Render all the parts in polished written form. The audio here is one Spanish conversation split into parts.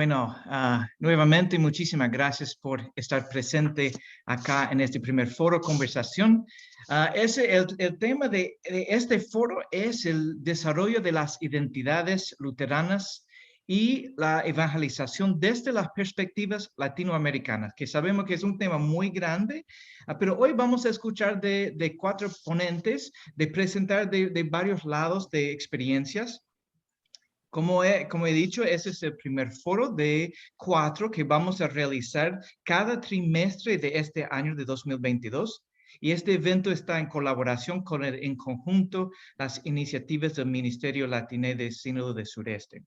Bueno, nuevamente muchísimas gracias por estar presente acá en este primer foro conversación. El tema de este foro es el desarrollo de las identidades luteranas y la evangelización desde las perspectivas latinoamericanas, que sabemos que es un tema muy grande, pero hoy vamos a escuchar de cuatro ponentes, de presentar de varios lados de experiencias. Como he dicho, ese es el primer foro de 4 que vamos a realizar cada trimestre de este año de 2022. Y este evento está en colaboración con en conjunto las iniciativas del Ministerio Latiné de Sínodo de Sureste.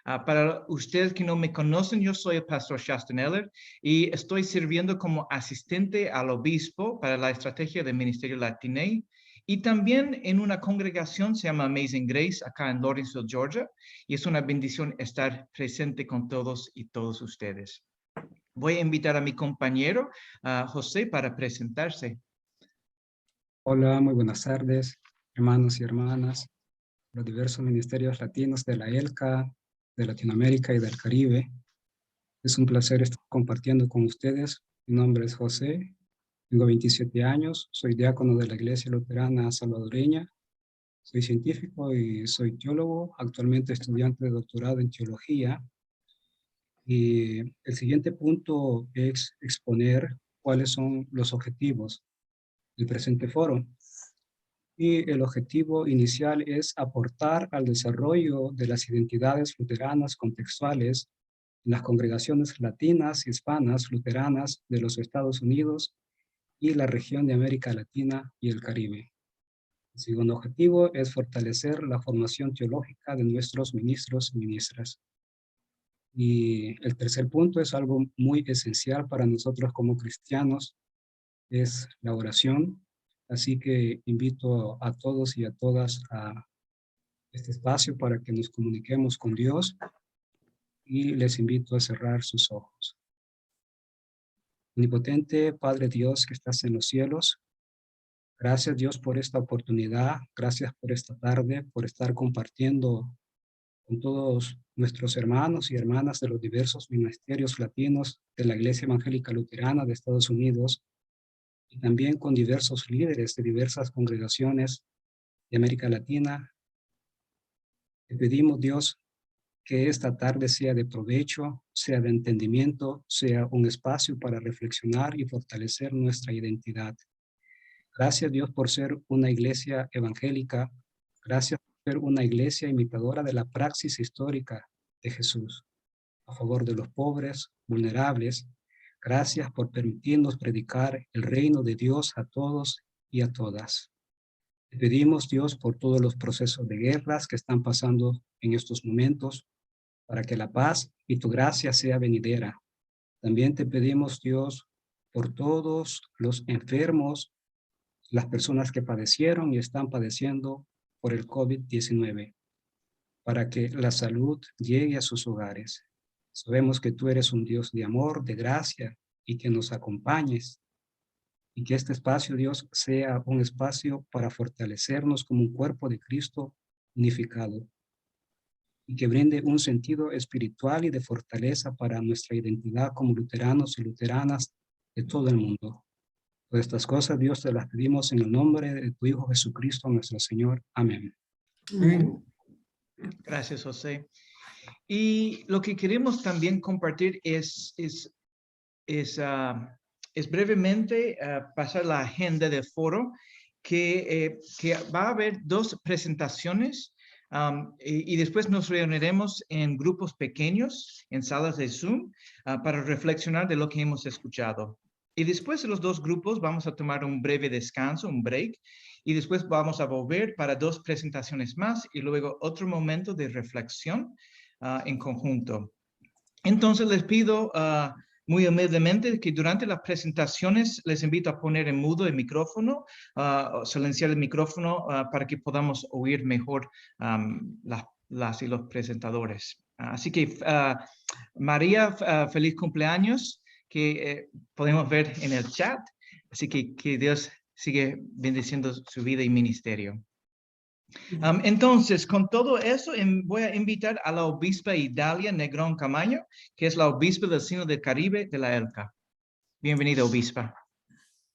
Para ustedes que no me conocen, yo soy el pastor Shaston Eller y estoy sirviendo como asistente al obispo para la estrategia del Ministerio Latiné y también en una congregación se llama Amazing Grace acá en Lawrenceville, Georgia, y es una bendición estar presente con todos y todos ustedes. Voy a invitar a mi compañero José para presentarse. Hola, muy buenas tardes, hermanos y hermanas, los diversos ministerios latinos de la ELCA, de Latinoamérica y del Caribe. Es un placer estar compartiendo con ustedes. Mi nombre es José, tengo 27 años, soy diácono de la Iglesia Luterana Salvadoreña, soy científico y soy teólogo, actualmente estudiante de doctorado en teología. Y el siguiente punto es exponer cuáles son los objetivos del presente foro. Y el objetivo inicial es aportar al desarrollo de las identidades luteranas contextuales en las congregaciones latinas y hispanas luteranas de los Estados Unidos y la región de América Latina y el Caribe. El segundo objetivo es fortalecer la formación teológica de nuestros ministros y ministras. Y el tercer punto es algo muy esencial para nosotros como cristianos, es la oración. Así que invito a todos y a todas a este espacio para que nos comuniquemos con Dios y les invito a cerrar sus ojos. Omnipotente Padre Dios que estás en los cielos, gracias Dios por esta oportunidad, gracias por esta tarde, por estar compartiendo con todos nuestros hermanos y hermanas de los diversos ministerios latinos de la Iglesia Evangélica Luterana de Estados Unidos y también con diversos líderes de diversas congregaciones de América Latina. Te pedimos, Dios, que esta tarde sea de provecho, sea de entendimiento, sea un espacio para reflexionar y fortalecer nuestra identidad. Gracias, Dios, por ser una iglesia evangélica. Gracias por ser una iglesia imitadora de la praxis histórica de Jesús, a favor de los pobres, vulnerables. Gracias por permitirnos predicar el reino de Dios a todos y a todas. Te pedimos, Dios, por todos los procesos de guerras que están pasando en estos momentos, para que la paz y tu gracia sea venidera. También te pedimos, Dios, por todos los enfermos, las personas que padecieron y están padeciendo por el COVID-19, para que la salud llegue a sus hogares. Sabemos que tú eres un Dios de amor, de gracia, y que nos acompañes, y que este espacio, Dios, sea un espacio para fortalecernos como un cuerpo de Cristo unificado, y que brinde un sentido espiritual y de fortaleza para nuestra identidad como luteranos y luteranas de todo el mundo. Por estas cosas, Dios, te las pedimos en el nombre de tu Hijo Jesucristo, nuestro Señor. Amén. Gracias, José. Y lo que queremos también compartir es brevemente pasar la agenda del foro, que va a haber 2 presentaciones y después nos reuniremos en grupos pequeños, en salas de Zoom, para reflexionar de lo que hemos escuchado. Y después de los 2 grupos vamos a tomar un breve descanso, un break, y después vamos a volver para 2 presentaciones más y luego otro momento de reflexión en conjunto. Entonces les pido muy humildemente que durante las presentaciones les invito a poner en mudo el micrófono, silenciar el micrófono para que podamos oír mejor las y los presentadores. Así que María, feliz cumpleaños, que podemos ver en el chat. Así que Dios sigue bendiciendo su vida y ministerio. Entonces, con todo eso, voy a invitar a la obispa Idalia Negrón Camaño, que es la obispa del Sínodo del Caribe de la ELCA. Bienvenida, obispa.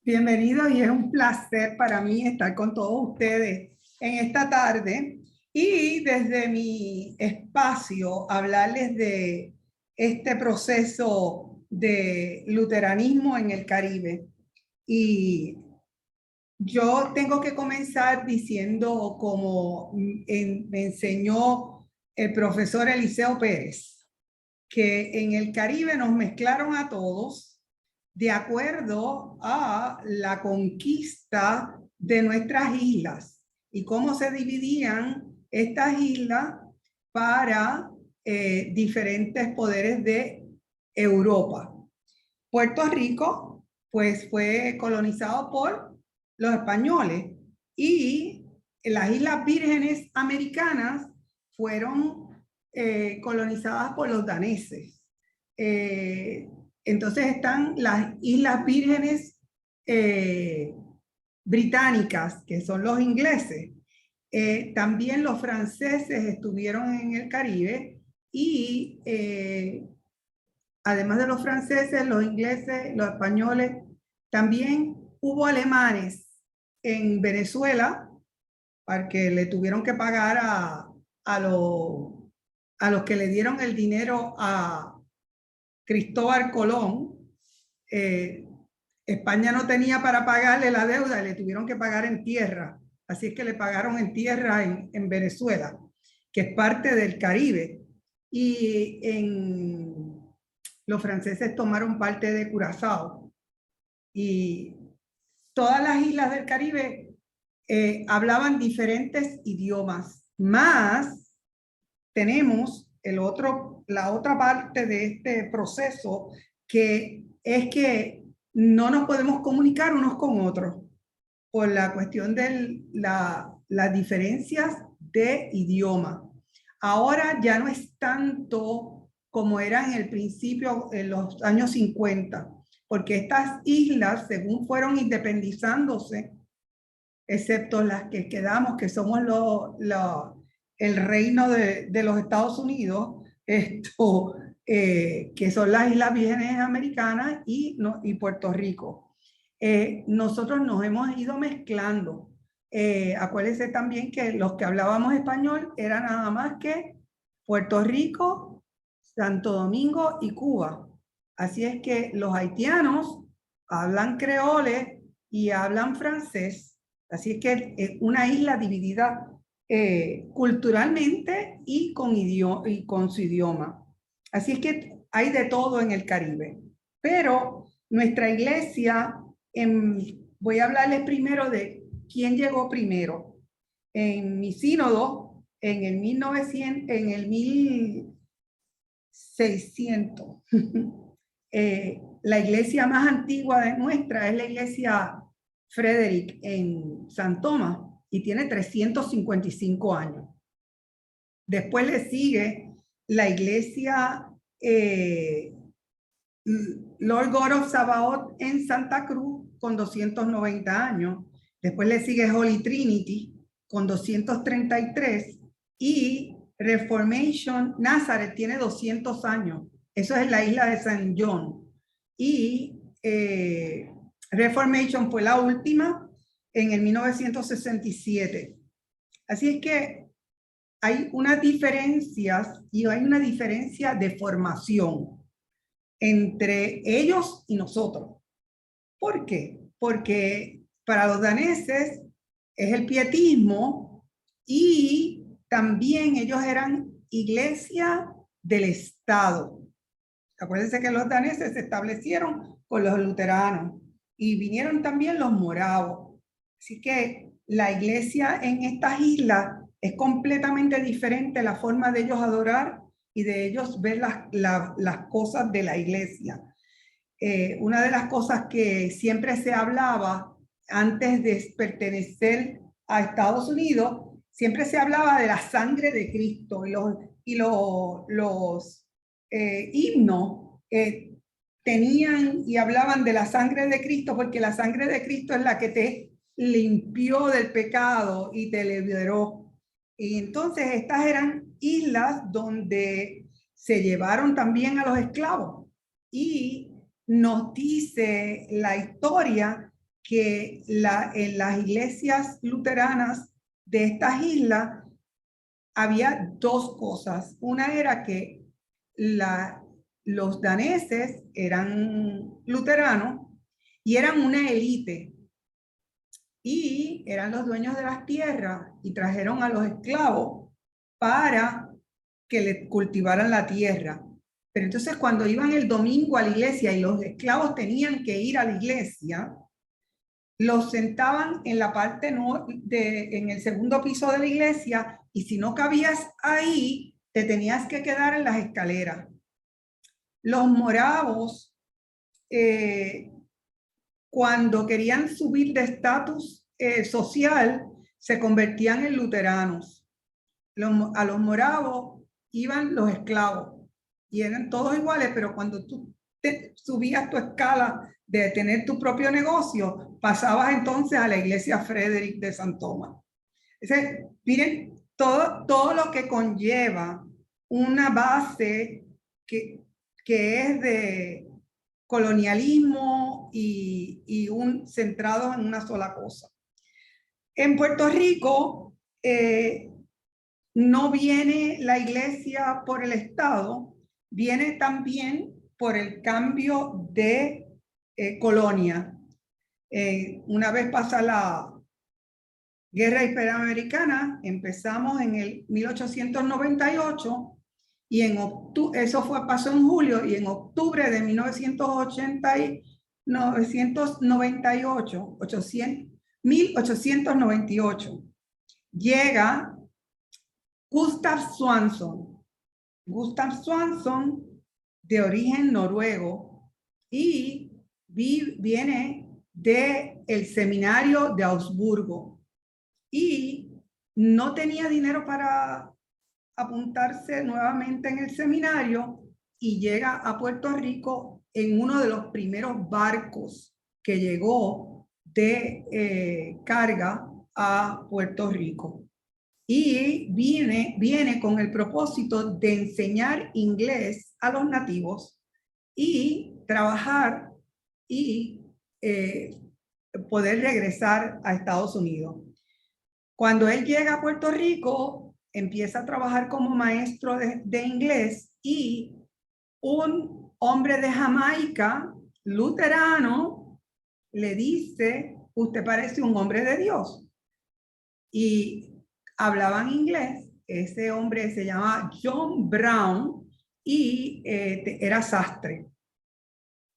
Bienvenido, y es un placer para mí estar con todos ustedes en esta tarde y desde mi espacio hablarles de este proceso de luteranismo en el Caribe. Y yo tengo que comenzar diciendo, como me enseñó el profesor Eliseo Pérez, que en el Caribe nos mezclaron a todos de acuerdo a la conquista de nuestras islas y cómo se dividían estas islas para diferentes poderes de Europa. Puerto Rico, pues, fue colonizado por los españoles, y las Islas Vírgenes Americanas fueron colonizadas por los daneses. Entonces están las Islas Vírgenes británicas, que son los ingleses. También los franceses estuvieron en el Caribe, y además de los franceses, los ingleses, los españoles, también hubo alemanes en Venezuela, porque le tuvieron que pagar a los que le dieron el dinero a Cristóbal Colón. España no tenía para pagarle la deuda, le tuvieron que pagar en tierra. Así es que le pagaron en tierra en Venezuela, que es parte del Caribe. Y los franceses tomaron parte de Curazao. Y todas las islas del Caribe hablaban diferentes idiomas. Más tenemos la otra parte de este proceso, que es que no nos podemos comunicar unos con otros por la cuestión de las diferencias de idioma. Ahora ya no es tanto como era en el principio, en los años 50, porque estas islas, según fueron independizándose, excepto las que quedamos, que somos el reino de los Estados Unidos, que son las Islas Vírgenes Americanas y Puerto Rico. Nosotros nos hemos ido mezclando. Acuérdense también que los que hablábamos español eran nada más que Puerto Rico, Santo Domingo y Cuba. Así es que los haitianos hablan creole y hablan francés. Así es que es una isla dividida culturalmente y con su idioma. Así es que hay de todo en el Caribe. Pero nuestra iglesia, voy a hablarles primero de quién llegó primero. En mi sínodo, en el 1600, la iglesia más antigua de nuestra es la iglesia Frederick en San Tomás, y tiene 355 años. Después le sigue la iglesia Lord God of Sabaoth en Santa Cruz con 290 años. Después le sigue Holy Trinity con 233, y Reformation Nazareth tiene 200 años. Eso es la isla de San John. Y Reformation fue la última en el 1967. Así es que hay unas diferencias, y hay una diferencia de formación entre ellos y nosotros. ¿Por qué? Porque para los daneses es el pietismo, y también ellos eran iglesia del Estado. Acuérdense que los daneses se establecieron con los luteranos, y vinieron también los moravos. Así que la iglesia en estas islas es completamente diferente, la forma de ellos adorar y de ellos ver las cosas de la iglesia. Una de las cosas que siempre se hablaba antes de pertenecer a Estados Unidos, siempre se hablaba de la sangre de Cristo, y los himnos tenían y hablaban de la sangre de Cristo, porque la sangre de Cristo es la que te limpió del pecado y te liberó. Y entonces estas eran islas donde se llevaron también a los esclavos. Y nos dice la historia que en las iglesias luteranas de estas islas había dos cosas. Una era que los daneses eran luteranos y eran una élite y eran los dueños de las tierras y trajeron a los esclavos para que les cultivaran la tierra. Pero entonces cuando iban el domingo a la iglesia y los esclavos tenían que ir a la iglesia, los sentaban en la parte en el segundo piso de la iglesia y si no cabías ahí, te tenías que quedar en las escaleras. Los moravos, cuando querían subir de estatus social, se convertían en luteranos. A los moravos iban los esclavos y eran todos iguales, pero cuando tú subías tu escala de tener tu propio negocio, pasabas entonces a la iglesia Frederick de San Tomás. Entonces, miren, todo lo que conlleva una base que es de colonialismo y centrado en una sola cosa. En Puerto Rico no viene la iglesia por el Estado, viene también por el cambio de colonia. Una vez pasa la Guerra Hispanoamericana, empezamos en el 1898 y pasó en julio y en octubre de 1898 llega Gustav Swanson. Gustav Swanson, de origen noruego, y viene del seminario de Augsburgo. Y no tenía dinero para apuntarse nuevamente en el seminario y llega a Puerto Rico en uno de los primeros barcos que llegó de carga a Puerto Rico. Y viene con el propósito de enseñar inglés a los nativos y trabajar y poder regresar a Estados Unidos. Cuando él llega a Puerto Rico, empieza a trabajar como maestro de inglés y un hombre de Jamaica, luterano, le dice, usted parece un hombre de Dios. Y hablaban inglés. Ese hombre se llama John Brown y era sastre.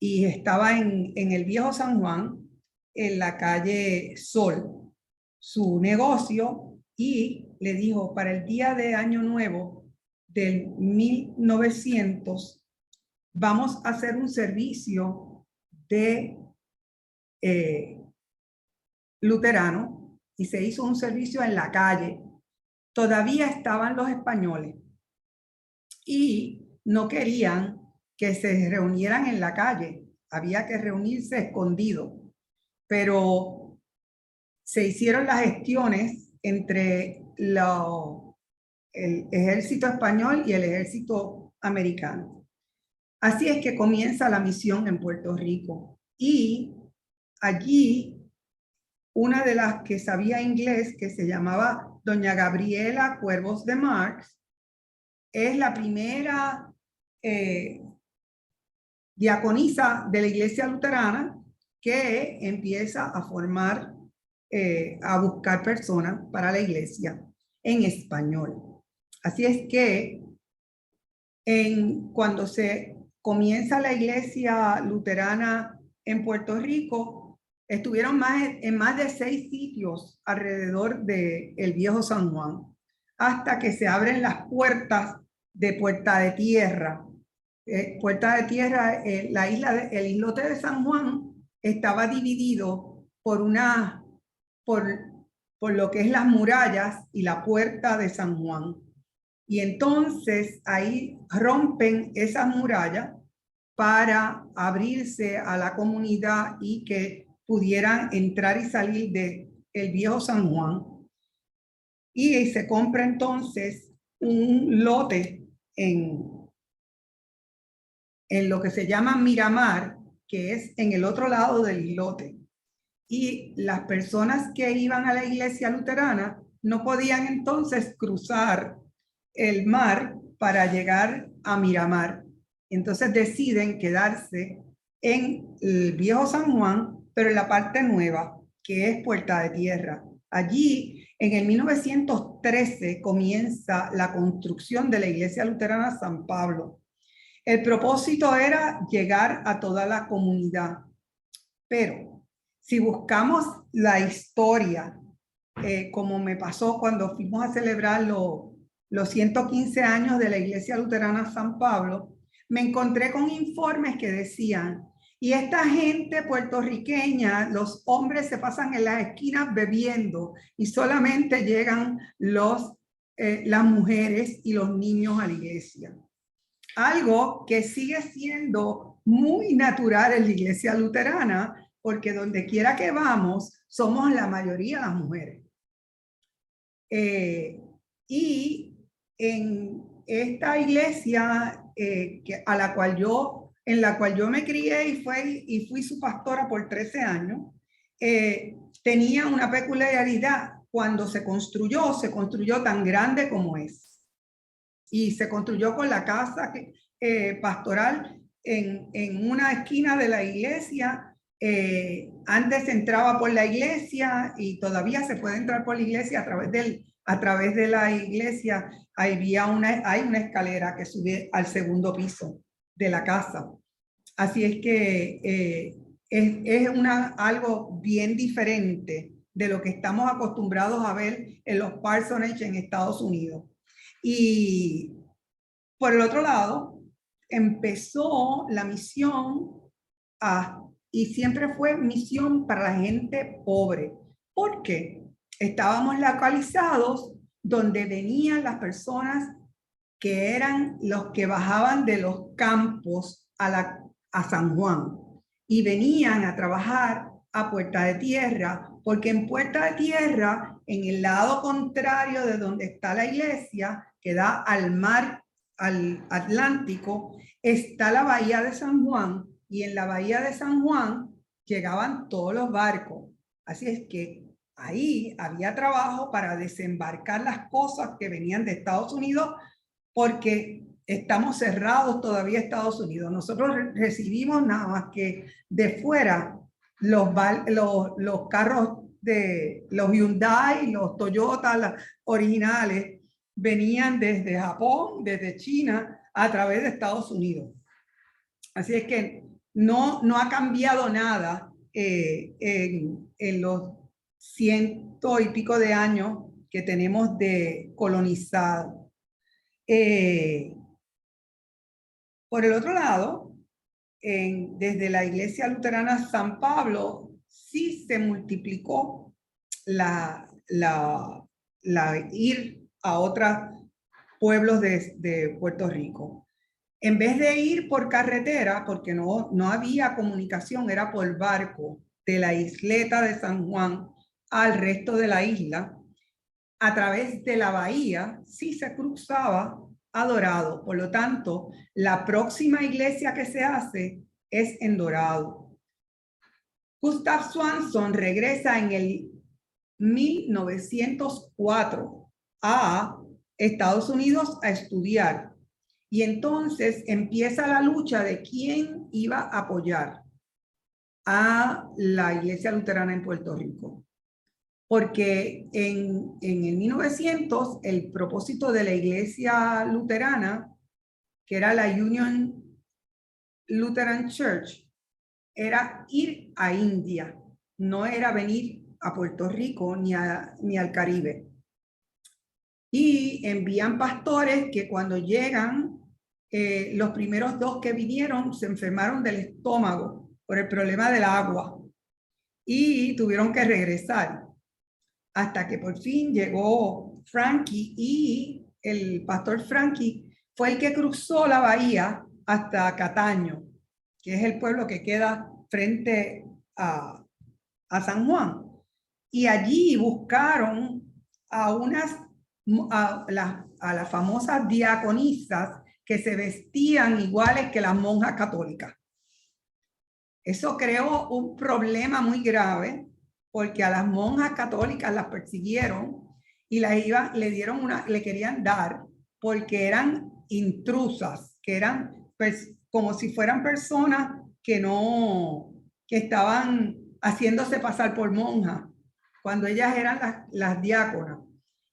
Y estaba en el Viejo San Juan, en la calle Sol, su negocio, y le dijo, para el día de Año Nuevo del 1900, vamos a hacer un servicio de luterano, y se hizo un servicio en la calle. Todavía estaban los españoles y no querían que se reunieran en la calle, había que reunirse escondido, pero se hicieron las gestiones entre el ejército español y el ejército americano. Así es que comienza la misión en Puerto Rico y allí una de las que sabía inglés, que se llamaba doña Gabriela Cuervos de Marx, es la primera diaconisa de la iglesia luterana que empieza a formar, a buscar personas para la iglesia en español. Así es que cuando se comienza la iglesia luterana en Puerto Rico, estuvieron en más de 6 sitios alrededor del Viejo San Juan, hasta que se abren las puertas de Puerta de Tierra. Puerta de Tierra, el islote de San Juan estaba dividido por lo que es las murallas y la Puerta de San Juan. Y entonces ahí rompen esas murallas para abrirse a la comunidad y que pudieran entrar y salir del Viejo San Juan. y se compra entonces un lote en lo que se llama Miramar, que es en el otro lado del islote. Y las personas que iban a la iglesia luterana no podían entonces cruzar el mar para llegar a Miramar. Entonces deciden quedarse en el viejo San Juan, pero en la parte nueva, que es Puerta de Tierra. Allí, en el 1913, comienza la construcción de la iglesia luterana San Pablo. El propósito era llegar a toda la comunidad, pero si buscamos la historia, como me pasó cuando fuimos a celebrar los 115 años de la Iglesia Luterana San Pablo, me encontré con informes que decían, y esta gente puertorriqueña, los hombres se pasan en las esquinas bebiendo y solamente llegan las mujeres y los niños a la iglesia. Algo que sigue siendo muy natural en la iglesia luterana, porque donde quiera que vamos, somos la mayoría las mujeres. Y en esta iglesia en la cual yo me crié y fui su pastora por 13 años, tenía una peculiaridad. Cuando se construyó tan grande como es. Y se construyó con la casa pastoral en una esquina de la iglesia. Antes se entraba por la iglesia y todavía se puede entrar por la iglesia a través de la iglesia. Hay una escalera que sube al segundo piso de la casa. Así es que es algo bien diferente de lo que estamos acostumbrados a ver en los parsonage en Estados Unidos. Y por el otro lado, empezó la misión y siempre fue misión para la gente pobre. ¿Por qué? Estábamos localizados donde venían las personas que eran los que bajaban de los campos a San Juan y venían a trabajar a Puerta de Tierra, porque en Puerta de Tierra, en el lado contrario de donde está la iglesia, que da al mar, al Atlántico, está la bahía de San Juan, y en la bahía de San Juan llegaban todos los barcos. Así es que ahí había trabajo para desembarcar las cosas que venían de Estados Unidos, porque estamos cerrados todavía Estados Unidos. Nosotros recibimos nada más que de fuera los carros de los Hyundai, los Toyota, las originales, venían desde Japón, desde China, a través de Estados Unidos. Así es que no ha cambiado nada en los 100 y pico de años que tenemos de colonizado. Por el otro lado, desde la iglesia luterana San Pablo, sí se multiplicó ir a otros pueblos de Puerto Rico. En vez de ir por carretera, porque no había comunicación, era por barco, de la isleta de San Juan al resto de la isla, a través de la bahía, sí se cruzaba a Dorado. Por lo tanto, la próxima iglesia que se hace es en Dorado. Gustav Swanson regresa en el 1904 a Estados Unidos a estudiar. Y entonces empieza la lucha de quién iba a apoyar a la iglesia luterana en Puerto Rico. Porque en el 1900, el propósito de la iglesia luterana, que era la Union Lutheran Church, era ir a India, no era venir a Puerto Rico ni al Caribe. Y envían pastores que cuando llegan, los primeros 2 que vinieron se enfermaron del estómago por el problema del agua y tuvieron que regresar. Hasta que por fin llegó Frankie, y el pastor Frankie fue el que cruzó la bahía hasta Cataño, que es el pueblo que queda frente a San Juan. Y allí buscaron a las famosas diaconisas que se vestían iguales que las monjas católicas. Eso creó un problema muy grave porque a las monjas católicas las persiguieron y le querían dar porque eran intrusas, que eran como si fueran personas que estaban haciéndose pasar por monjas, cuando ellas eran las diáconas.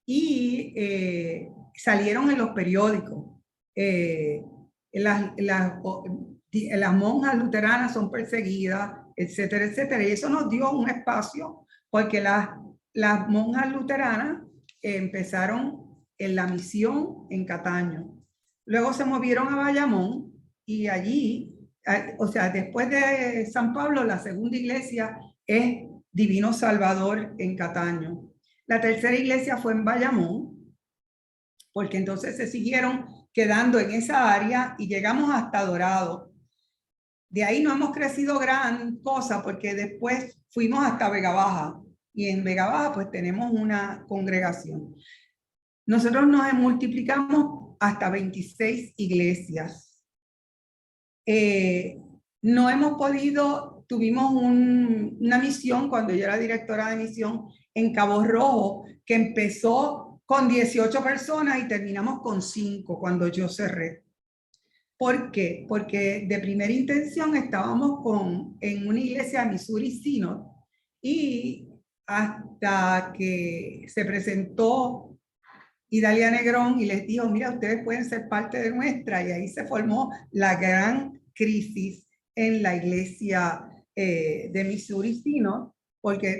Y salieron en los periódicos. Las monjas luteranas son perseguidas, etcétera, etcétera. Y eso nos dio un espacio porque las monjas luteranas empezaron en la misión en Cataño. Luego se movieron a Bayamón y allí, o sea, después de San Pablo, la segunda iglesia es Divino Salvador en Cataño. La tercera iglesia fue en Bayamón, porque entonces se siguieron quedando en esa área y llegamos hasta Dorado. De ahí no hemos crecido gran cosa porque después fuimos hasta Vega Baja y en Vega Baja pues tenemos una congregación. Nosotros nos multiplicamos hasta 26 iglesias. No hemos podido, tuvimos una misión cuando yo era directora de misión en Cabo Rojo, que empezó con 18 personas y terminamos con 5 cuando yo cerré. ¿Por qué? Porque de primera intención estábamos en una iglesia de Missouri Synod y hasta que se presentó Idalia Negrón y les dijo, mira, ustedes pueden ser parte de nuestra, y ahí se formó la gran crisis en la iglesia de Missouri Synod,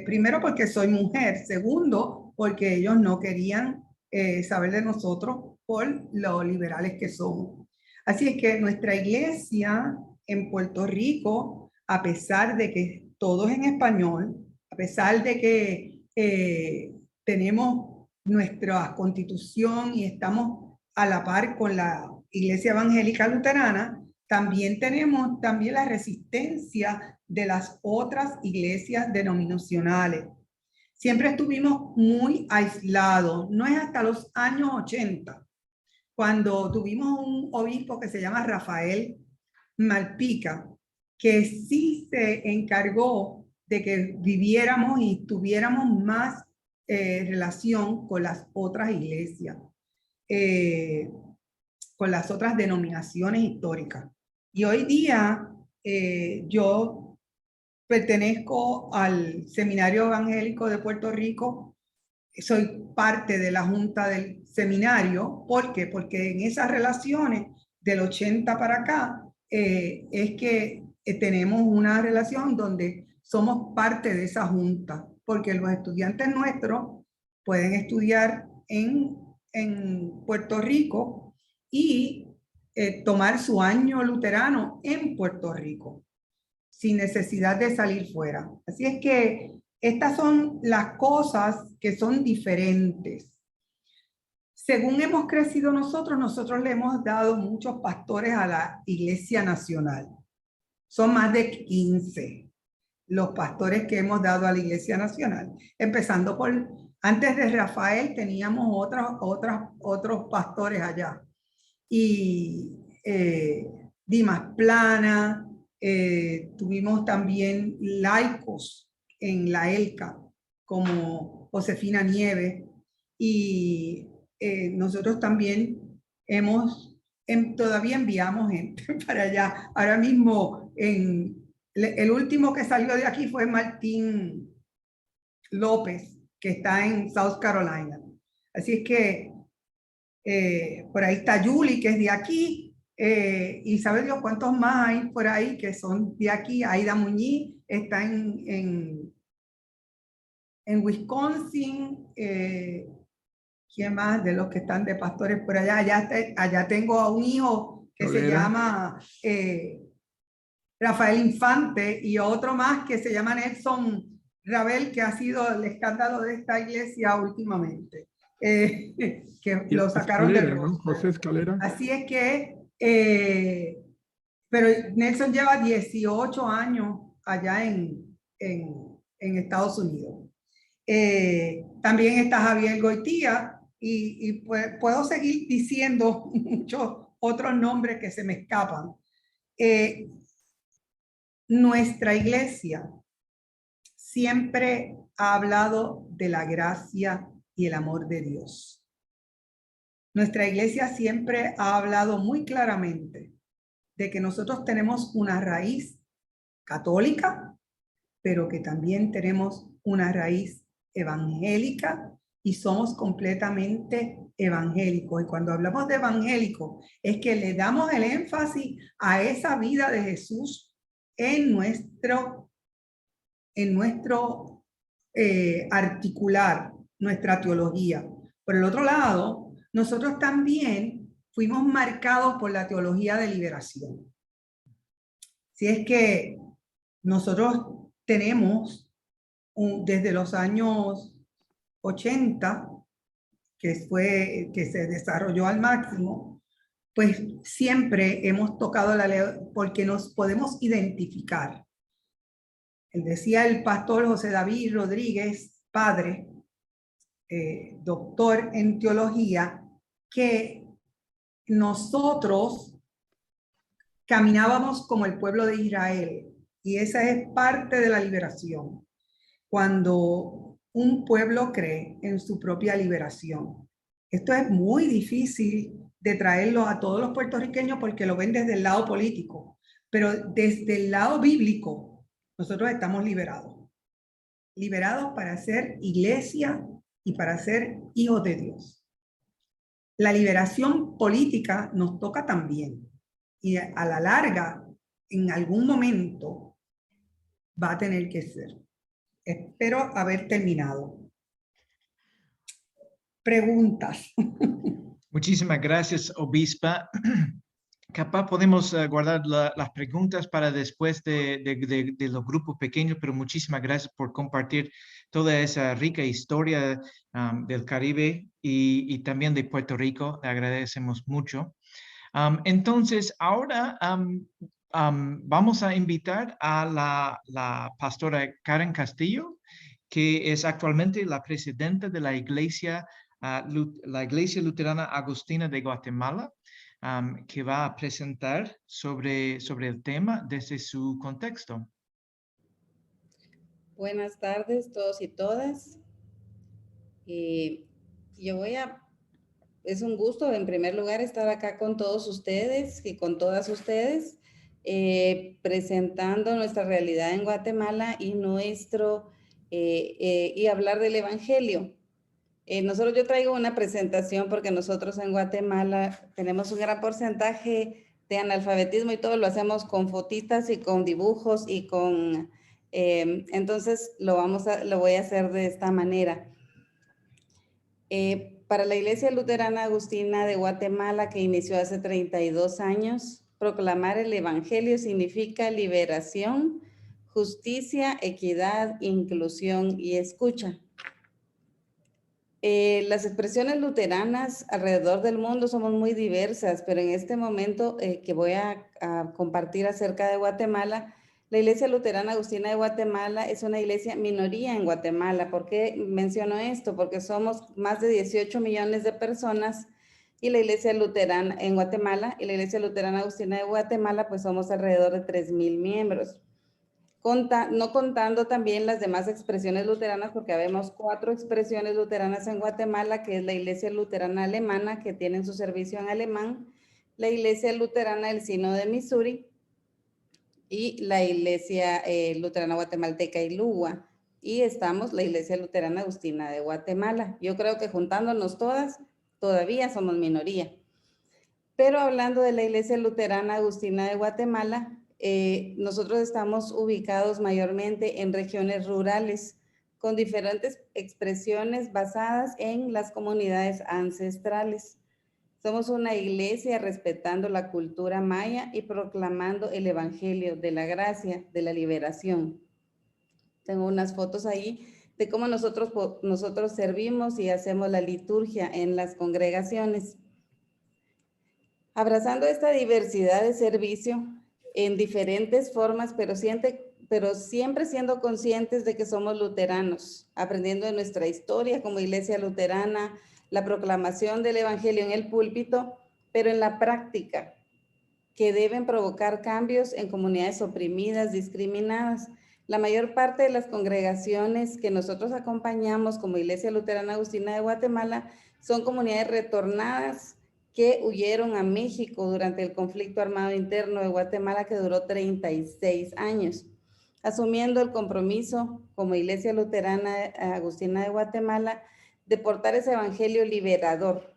primero porque soy mujer, segundo porque ellos no querían saber de nosotros por lo liberales que somos. Así es que nuestra iglesia en Puerto Rico, a pesar de que todo es en español, a pesar de que tenemos nuestra constitución y estamos a la par con la Iglesia Evangélica Luterana, también tenemos la resistencia de las otras iglesias denominacionales. Siempre estuvimos muy aislados. No es hasta los años 80, cuando tuvimos un obispo que se llama Rafael Malpica, que sí se encargó de que viviéramos y tuviéramos más relación con las otras iglesias, con las otras denominaciones históricas. Y hoy día yo pertenezco al Seminario Evangélico de Puerto Rico, soy parte de la junta del seminario. ¿Por qué? Porque en esas relaciones del 80 para acá es que tenemos una relación donde somos parte de esa junta, porque los estudiantes nuestros pueden estudiar en Puerto Rico y tomar su año luterano en Puerto Rico, sin necesidad de salir fuera. Así es que estas son las cosas que son diferentes. Según hemos crecido nosotros le hemos dado muchos pastores a la Iglesia Nacional. Son más de 15 los pastores que hemos dado a la Iglesia Nacional. Empezando por, antes de Rafael teníamos otros pastores allá. Y Dimas Plana, tuvimos también laicos en la ELCA, como Josefina Nieves, y nosotros también todavía enviamos gente para allá. Ahora mismo, el último que salió de aquí fue Martín López, que está en South Carolina. Así es que por ahí está Julie, que es de aquí, y sabe Dios cuántos más hay por ahí que son de aquí. Aida Muñiz está en Wisconsin. ¿Quién más de los que están de pastores por allá? Allá tengo a un hijo que se llama Rafael Infante, y otro más que se llama Nelson Rabel, que ha sido el escándalo de esta iglesia últimamente. Que lo sacaron del rostro, ¿no? José Escalera. Así es que, pero Nelson lleva 18 años allá en Estados Unidos. También está Javier Goitía y pues, puedo seguir diciendo muchos otros nombres que se me escapan. Nuestra iglesia siempre ha hablado de la gracia y el amor de Dios. Nuestra iglesia siempre ha hablado muy claramente de que nosotros tenemos una raíz católica, pero que también tenemos una raíz evangélica y somos completamente evangélicos. Y cuando hablamos de evangélico, es que le damos el énfasis a esa vida de Jesús en nuestro articular nuestra teología. Por el otro lado, nosotros también fuimos marcados por la teología de liberación. Si es que nosotros tenemos desde los años 80, que se desarrolló al máximo, pues siempre hemos tocado la ley porque nos podemos identificar. Decía el pastor José David Rodríguez, padre, doctor en teología, que nosotros caminábamos como el pueblo de Israel, y esa es parte de la liberación. Cuando un pueblo cree en su propia liberación. Esto es muy difícil de traerlo a todos los puertorriqueños porque lo ven desde el lado político, pero desde el lado bíblico nosotros estamos liberados. Liberados para ser iglesia y para ser hijos de Dios. La liberación política nos toca también y a la larga, en algún momento, va a tener que ser. Espero haber terminado. Preguntas. Muchísimas gracias, obispa. Capaz podemos guardar las preguntas para después de los grupos pequeños, pero muchísimas gracias por compartir toda esa rica historia del Caribe y también de Puerto Rico. Le agradecemos mucho. Entonces, ahora vamos a invitar a la pastora Karen Castillo, que es actualmente la presidenta de la Iglesia Luterana Agustina de Guatemala, que va a presentar sobre el tema desde su contexto. Buenas tardes todos y todas. Es un gusto en primer lugar estar acá con todos ustedes y con todas ustedes, presentando nuestra realidad en Guatemala y y hablar del Evangelio. Yo traigo una presentación porque nosotros en Guatemala tenemos un gran porcentaje de analfabetismo y todo lo hacemos con fotitas y con dibujos y con... entonces lo voy a hacer de esta manera. Para la Iglesia Luterana Agustina de Guatemala, que inició hace 32 años, proclamar el Evangelio significa liberación, justicia, equidad, inclusión y escucha. Las expresiones luteranas alrededor del mundo somos muy diversas, pero en este momento que voy a compartir acerca de Guatemala, la Iglesia Luterana Agustina de Guatemala es una iglesia minoría en Guatemala. ¿Por qué menciono esto? Porque somos más de 18 millones de personas y la Iglesia Luterana en Guatemala y la Iglesia Luterana Agustina de Guatemala pues somos alrededor de 3,000 miembros. No contando también las demás expresiones luteranas, porque habemos 4 expresiones luteranas en Guatemala, que es la Iglesia Luterana Alemana, que tienen su servicio en alemán, la Iglesia Luterana del Sínodo de Missouri y la Iglesia Luterana Guatemalteca Ilúa. Y estamos la Iglesia Luterana Agustina de Guatemala. Yo creo que juntándonos todas, todavía somos minoría. Pero hablando de la Iglesia Luterana Agustina de Guatemala, nosotros estamos ubicados mayormente en regiones rurales con diferentes expresiones basadas en las comunidades ancestrales. Somos una iglesia respetando la cultura maya y proclamando el evangelio de la gracia, de la liberación. Tengo unas fotos ahí de cómo nosotros servimos y hacemos la liturgia en las congregaciones. Abrazando esta diversidad de servicio, en diferentes formas, pero pero siempre siendo conscientes de que somos luteranos, aprendiendo de nuestra historia como iglesia luterana, la proclamación del evangelio en el púlpito, pero en la práctica, que deben provocar cambios en comunidades oprimidas, discriminadas. La mayor parte de las congregaciones que nosotros acompañamos como Iglesia Luterana Agustina de Guatemala son comunidades retornadas que huyeron a México durante el conflicto armado interno de Guatemala que duró 36 años. Asumiendo el compromiso como Iglesia Luterana Agustina de Guatemala de portar ese evangelio liberador,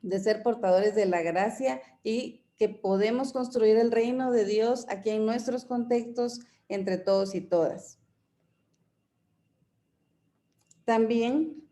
de ser portadores de la gracia y que podemos construir el reino de Dios aquí en nuestros contextos entre todos y todas. También,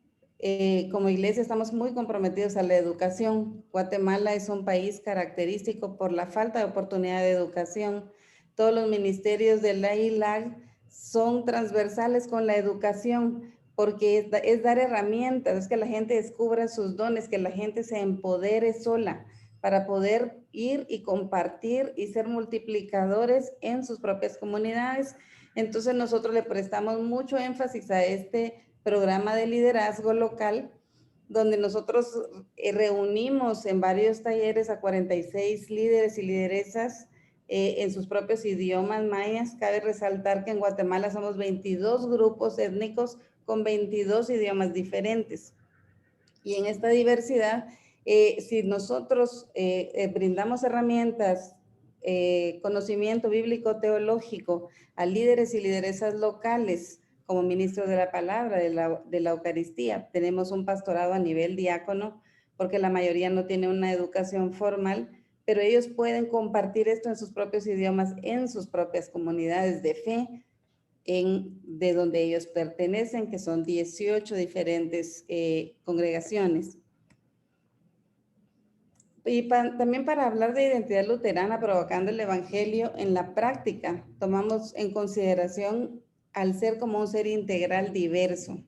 como iglesia, estamos muy comprometidos a la educación. Guatemala es un país característico por la falta de oportunidad de educación. Todos los ministerios de la ILAG son transversales con la educación, porque es dar herramientas, es que la gente descubra sus dones, que la gente se empodere sola para poder ir y compartir y ser multiplicadores en sus propias comunidades. Entonces nosotros le prestamos mucho énfasis a este programa de liderazgo local, donde nosotros reunimos en varios talleres a 46 líderes y lideresas en sus propios idiomas mayas. Cabe resaltar que en Guatemala somos 22 grupos étnicos con 22 idiomas diferentes. Y en esta diversidad, si nosotros brindamos herramientas, conocimiento bíblico teológico a líderes y lideresas locales, como ministros de la palabra, de la Eucaristía, tenemos un pastorado a nivel diácono, porque la mayoría no tiene una educación formal, pero ellos pueden compartir esto en sus propios idiomas, en sus propias comunidades de fe, de donde ellos pertenecen, que son 18 diferentes congregaciones. Y también para hablar de identidad luterana, provocando el evangelio en la práctica, tomamos en consideración al ser como un ser integral diverso.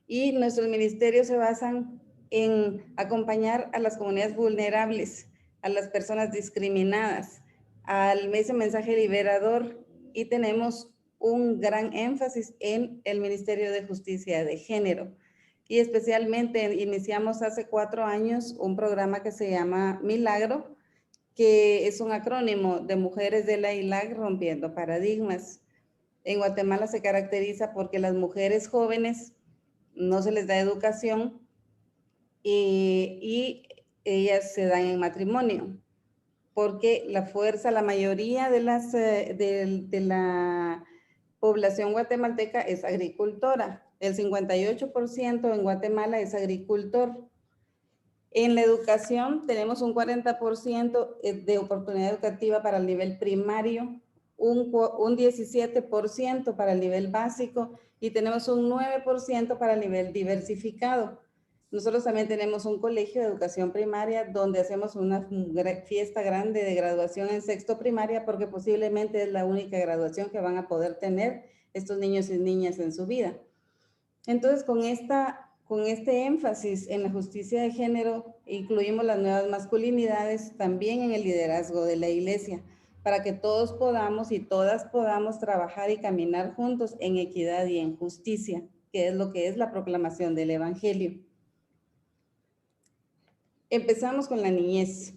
Y nuestros ministerios se basan en acompañar a las comunidades vulnerables, a las personas discriminadas, al ese mensaje liberador, y tenemos un gran énfasis en el Ministerio de Justicia de Género. Y especialmente iniciamos hace 4 años un programa que se llama Milagro, que es un acrónimo de Mujeres de la ILAG Rompiendo Paradigmas. En Guatemala se caracteriza porque las mujeres jóvenes no se les da educación y ellas se dan en matrimonio, porque la fuerza, la mayoría de la población guatemalteca es agricultora. El 58% en Guatemala es agricultor. En la educación tenemos un 40% de oportunidad educativa para el nivel primario, un 17% para el nivel básico y tenemos un 9% para el nivel diversificado. Nosotros también tenemos un colegio de educación primaria donde hacemos una fiesta grande de graduación en sexto primaria, porque posiblemente es la única graduación que van a poder tener estos niños y niñas en su vida. Entonces, con este énfasis en la justicia de género, incluimos las nuevas masculinidades también en el liderazgo de la iglesia, para que todos podamos y todas podamos trabajar y caminar juntos en equidad y en justicia, que es lo que es la proclamación del evangelio. Empezamos con la niñez.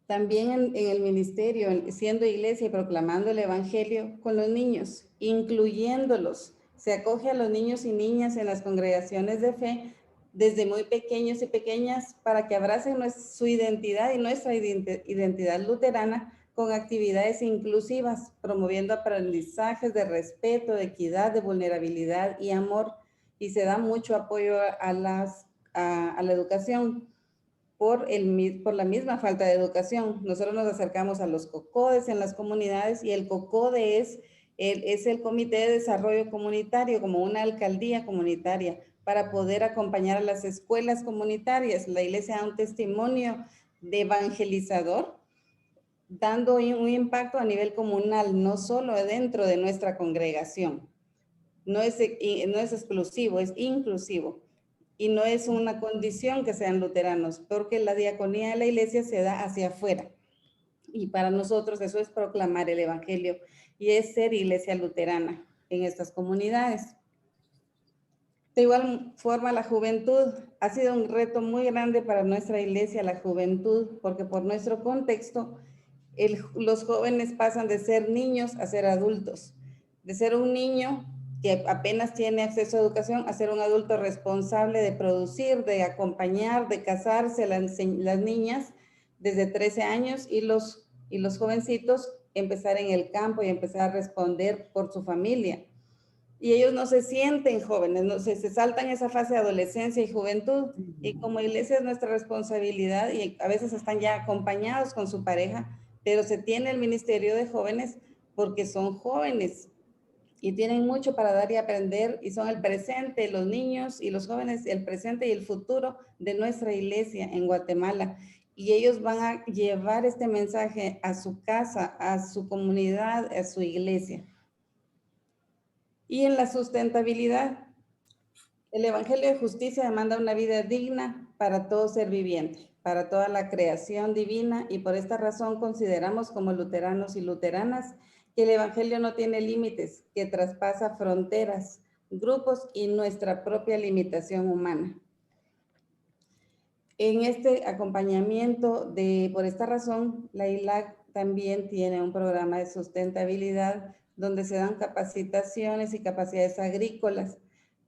También en el ministerio, siendo iglesia y proclamando el evangelio con los niños, incluyéndolos. Se acoge a los niños y niñas en las congregaciones de fe desde muy pequeños y pequeñas para que abracen su identidad y nuestra identidad luterana con actividades inclusivas, promoviendo aprendizajes de respeto, de equidad, de vulnerabilidad y amor. Y se da mucho apoyo a la educación por la misma falta de educación. Nosotros nos acercamos a los COCODES en las comunidades, y el COCODE es el Comité de Desarrollo Comunitario, como una alcaldía comunitaria, para poder acompañar a las escuelas comunitarias. La iglesia da un testimonio de evangelizador, dando un impacto a nivel comunal, no solo dentro de nuestra congregación. No es exclusivo, es inclusivo. Y no es una condición que sean luteranos, porque la diaconía de la iglesia se da hacia afuera. Y para nosotros eso es proclamar el evangelio y es ser iglesia luterana en estas comunidades. De igual forma, la juventud ha sido un reto muy grande para nuestra iglesia, la juventud, porque por nuestro contexto, los jóvenes pasan de ser niños a ser adultos, de ser un niño que apenas tiene acceso a educación a ser un adulto responsable de producir, de acompañar, de casarse las niñas desde 13 años y los jovencitos empezar en el campo y empezar a responder por su familia. Y ellos no se sienten jóvenes, no se saltan esa fase de adolescencia y juventud. Y como iglesia es nuestra responsabilidad y a veces están ya acompañados con su pareja, pero se tiene el ministerio de jóvenes porque son jóvenes y tienen mucho para dar y aprender y son el presente, los niños y los jóvenes, el presente y el futuro de nuestra iglesia en Guatemala. Y ellos van a llevar este mensaje a su casa, a su comunidad, a su iglesia. Y en la sustentabilidad, el Evangelio de Justicia demanda una vida digna para todo ser viviente, para toda la creación divina, y por esta razón consideramos como luteranos y luteranas que el Evangelio no tiene límites, que traspasa fronteras, grupos y nuestra propia limitación humana. En este acompañamiento, por esta razón, la ILAC también tiene un programa de sustentabilidad donde se dan capacitaciones y capacidades agrícolas,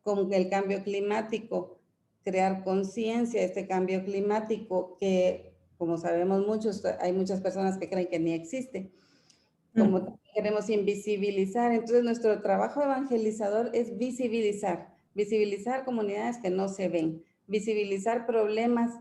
como el cambio climático, crear conciencia de este cambio climático que, como sabemos muchos, hay muchas personas que creen que ni existe, como queremos invisibilizar. Entonces, nuestro trabajo evangelizador es visibilizar comunidades que no se ven, visibilizar problemas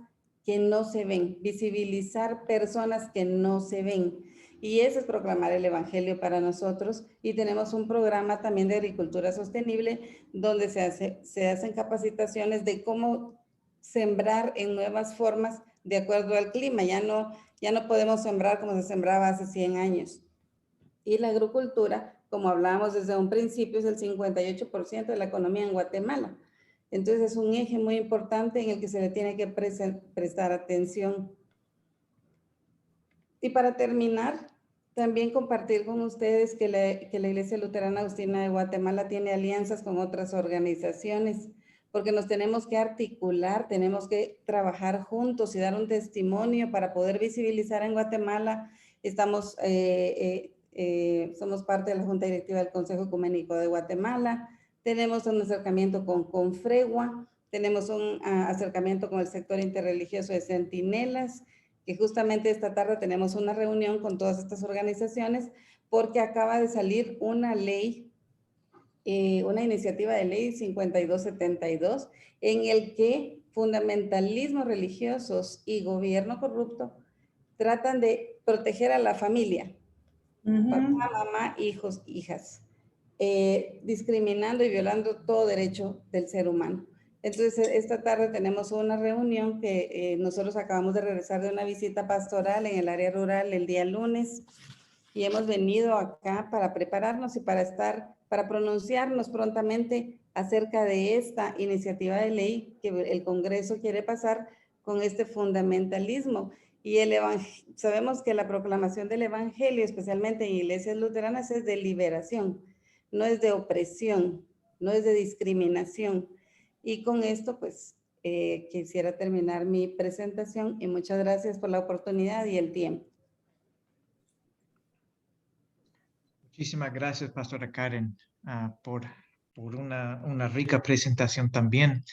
que no se ven, visibilizar personas que no se ven. Y eso es proclamar el evangelio para nosotros. Y tenemos un programa también de agricultura sostenible donde se hacen capacitaciones de cómo sembrar en nuevas formas de acuerdo al clima. Ya no podemos sembrar como se sembraba hace 100 años. Y la agricultura, como hablábamos desde un principio, es el 58% de la economía en Guatemala. Entonces es un eje muy importante en el que se le tiene que prestar atención. Y para terminar, también compartir con ustedes que la Iglesia Luterana Agustina de Guatemala tiene alianzas con otras organizaciones, porque nos tenemos que articular, tenemos que trabajar juntos y dar un testimonio para poder visibilizar en Guatemala. Somos parte de la Junta Directiva del Consejo Ecuménico de Guatemala, tenemos un acercamiento con FREGUA, tenemos un acercamiento con el sector interreligioso de Centinelas, que justamente esta tarde tenemos una reunión con todas estas organizaciones porque acaba de salir una ley, una iniciativa de ley 5272, en el que fundamentalismos religiosos y gobierno corrupto tratan de proteger a la familia, papá, mamá, hijos, hijas, discriminando y violando todo derecho del ser humano. Entonces, esta tarde tenemos una reunión que nosotros acabamos de regresar de una visita pastoral en el área rural el día lunes y hemos venido acá para prepararnos y para pronunciarnos prontamente acerca de esta iniciativa de ley que el Congreso quiere pasar con este fundamentalismo. Y sabemos que la proclamación del Evangelio, especialmente en iglesias luteranas, es de liberación, no es de opresión, no es de discriminación. Y con esto, pues, quisiera terminar mi presentación y muchas gracias por la oportunidad y el tiempo. Muchísimas gracias, Pastora Karen, por una rica presentación también.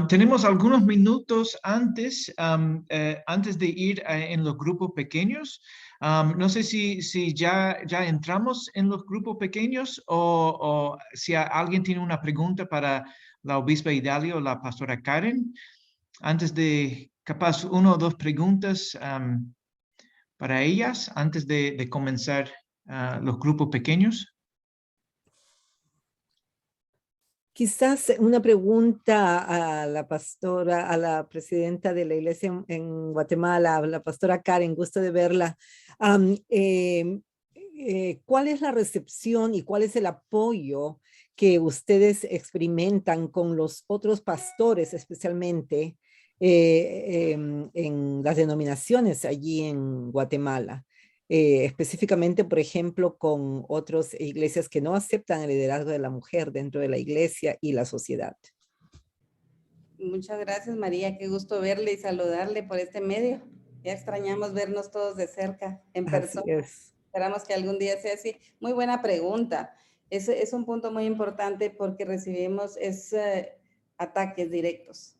Tenemos algunos minutos antes de ir en los grupos pequeños. No sé si ya entramos en los grupos pequeños o si alguien tiene una pregunta para la obispa Idalia o la pastora Karen. Antes de, capaz, 1 o 2 preguntas para ellas antes de comenzar los grupos pequeños. Quizás una pregunta a la pastora, a la presidenta de la iglesia en Guatemala, la pastora Karen, gusto de verla. ¿Cuál es la recepción y cuál es el apoyo que ustedes experimentan con los otros pastores, especialmente en las denominaciones allí en Guatemala? específicamente, por ejemplo, con otras iglesias que no aceptan el liderazgo de la mujer dentro de la iglesia y la sociedad. Muchas gracias, María. Qué gusto verle y saludarle por este medio. Ya extrañamos vernos todos de cerca, en Así persona. es. Esperamos que algún día sea así. Muy buena pregunta. Es un punto muy importante porque recibimos ataques directos.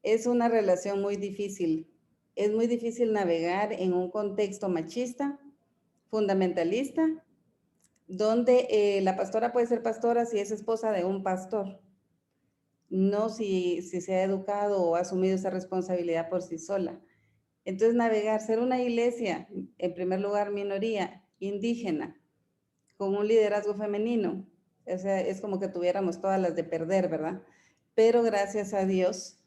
Es una relación muy difícil. Es muy difícil navegar en un contexto machista, fundamentalista, donde la pastora puede ser pastora si es esposa de un pastor. No si se ha educado o ha asumido esa responsabilidad por sí sola. Entonces, navegar, ser una iglesia, en primer lugar, minoría, indígena, con un liderazgo femenino, o sea, es como que tuviéramos todas las de perder, ¿verdad? Pero gracias a Dios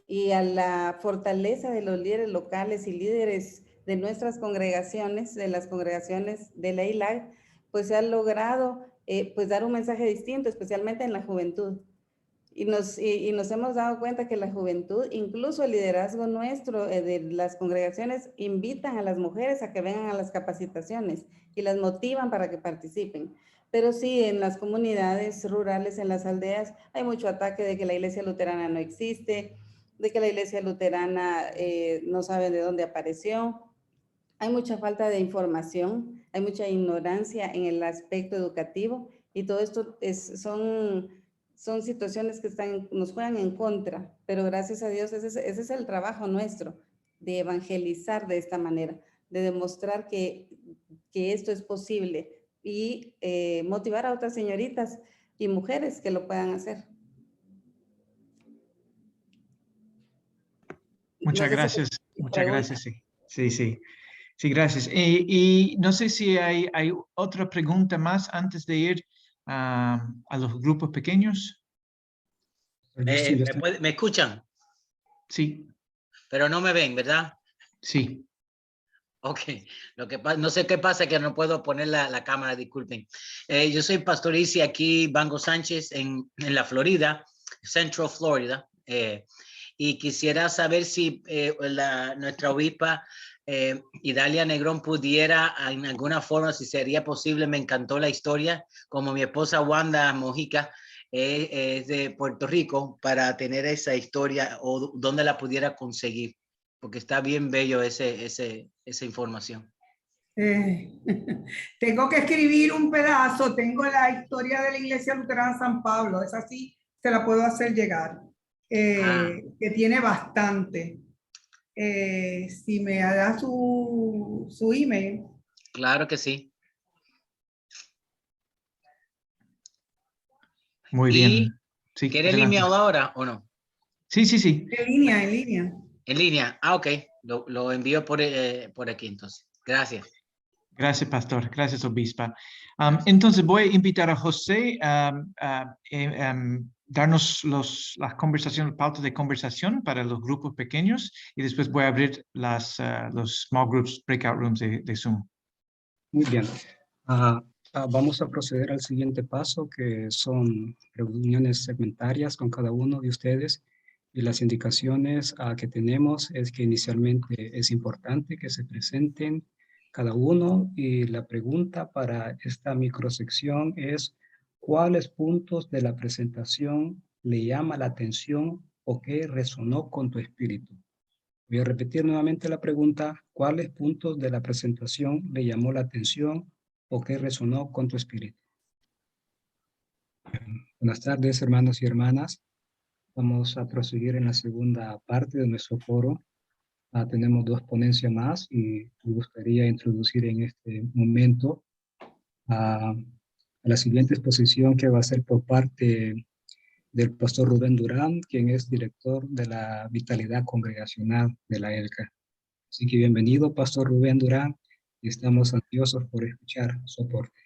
y a la fortaleza de los líderes locales y líderes de nuestras congregaciones, de las congregaciones de la ILAG, pues se ha logrado pues dar un mensaje distinto, especialmente en la juventud. Y nos hemos dado cuenta que la juventud, incluso el liderazgo nuestro de las congregaciones, invitan a las mujeres a que vengan a las capacitaciones y las motivan para que participen. Pero sí, en las comunidades rurales, en las aldeas, hay mucho ataque de que la iglesia luterana no existe, de que la iglesia luterana no sabe de dónde apareció. Hay mucha falta de información, hay mucha ignorancia en el aspecto educativo y todo esto son situaciones que nos juegan en contra, pero gracias a Dios ese es el trabajo nuestro, de evangelizar de esta manera, de demostrar que esto es posible y motivar a otras señoritas y mujeres que lo puedan hacer. Muchas gracias, sí. Sí, gracias. Y no sé si hay otra pregunta más antes de ir a los grupos pequeños. ¿Me escuchan? Sí. Pero no me ven, ¿verdad? Sí. Ok. No sé qué pasa, que no puedo poner la cámara, disculpen. Yo soy Pastor Isi aquí, Bango Sánchez, en la Florida, Central Florida. Y quisiera saber si nuestra obispa Idalia Negrón pudiera en alguna forma, si sería posible. Me encantó la historia, como mi esposa Wanda Mojica es de Puerto Rico, para tener esa historia o dónde la pudiera conseguir, porque está bien bello esa información. Tengo que escribir un pedazo, tengo la historia de la Iglesia Luterana San Pablo, es así, se la puedo hacer llegar, que tiene bastante. Si me da su email. Claro que sí. Muy bien. Sí, ¿Quiere el email ahora o no? Sí. En línea. En línea. Ok. Lo envío por aquí entonces. Gracias. Gracias, pastor. Gracias, obispa. Entonces voy a invitar a José a darnos las conversaciones, pautas de conversación para los grupos pequeños, y después voy a abrir los small groups, breakout rooms de Zoom. Muy bien. Vamos a proceder al siguiente paso, que son reuniones segmentarias con cada uno de ustedes. Y las indicaciones que tenemos es que inicialmente es importante que se presenten cada uno, y la pregunta para esta microsección es: ¿cuáles puntos de la presentación le llama la atención o qué resonó con tu espíritu? Voy a repetir nuevamente la pregunta: ¿cuáles puntos de la presentación le llamó la atención o qué resonó con tu espíritu? Buenas tardes, hermanos y hermanas. Vamos a proseguir en la segunda parte de nuestro foro. Tenemos dos ponencias más y me gustaría introducir en este momento a la siguiente exposición, que va a ser por parte del pastor Rubén Durán, quien es director de la Vitalidad Congregacional de la ELCA. Así que bienvenido, pastor Rubén Durán, y estamos ansiosos por escuchar su aporte.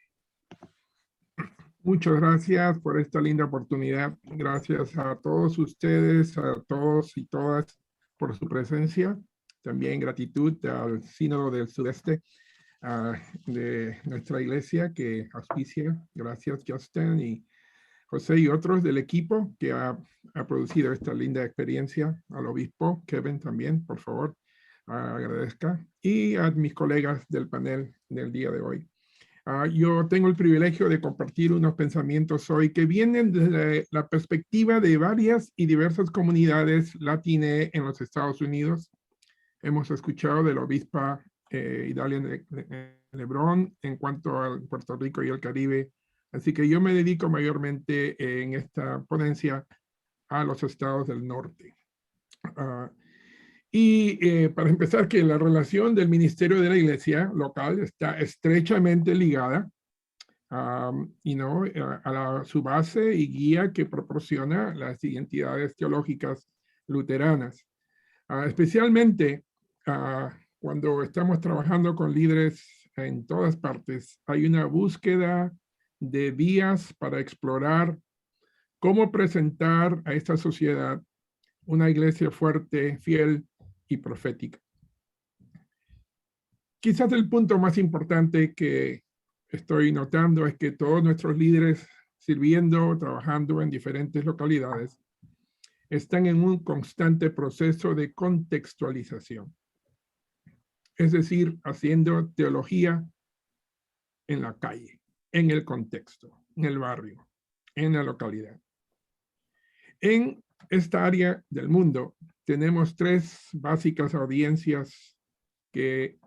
Muchas gracias por esta linda oportunidad. Gracias a todos ustedes, a todos y todas por su presencia. También gratitud al Sínodo del Sudeste de nuestra iglesia que auspicia. Gracias, Justin y José y otros del equipo que ha producido esta linda experiencia. Al obispo Kevin también, por favor. agradezca, y a mis colegas del panel del día de hoy. Yo tengo el privilegio de compartir unos pensamientos hoy que vienen desde la perspectiva de varias y diversas comunidades latinas en los Estados Unidos. Hemos escuchado de la obispa Idalia Lebrón en cuanto a Puerto Rico y el Caribe. Así que yo me dedico mayormente en esta ponencia a los estados del norte. Para empezar, que la relación del ministerio de la iglesia local está estrechamente ligada a su base y guía que proporciona las identidades teológicas luteranas. Especialmente cuando estamos trabajando con líderes en todas partes, hay una búsqueda de vías para explorar cómo presentar a esta sociedad una iglesia fuerte, fiel y profética. Quizás el punto más importante que estoy notando es que todos nuestros líderes sirviendo, trabajando en diferentes localidades, están en un constante proceso de contextualización. Es decir, haciendo teología en la calle, en el contexto, en el barrio, en la localidad. En esta área del mundo tenemos 3 básicas audiencias que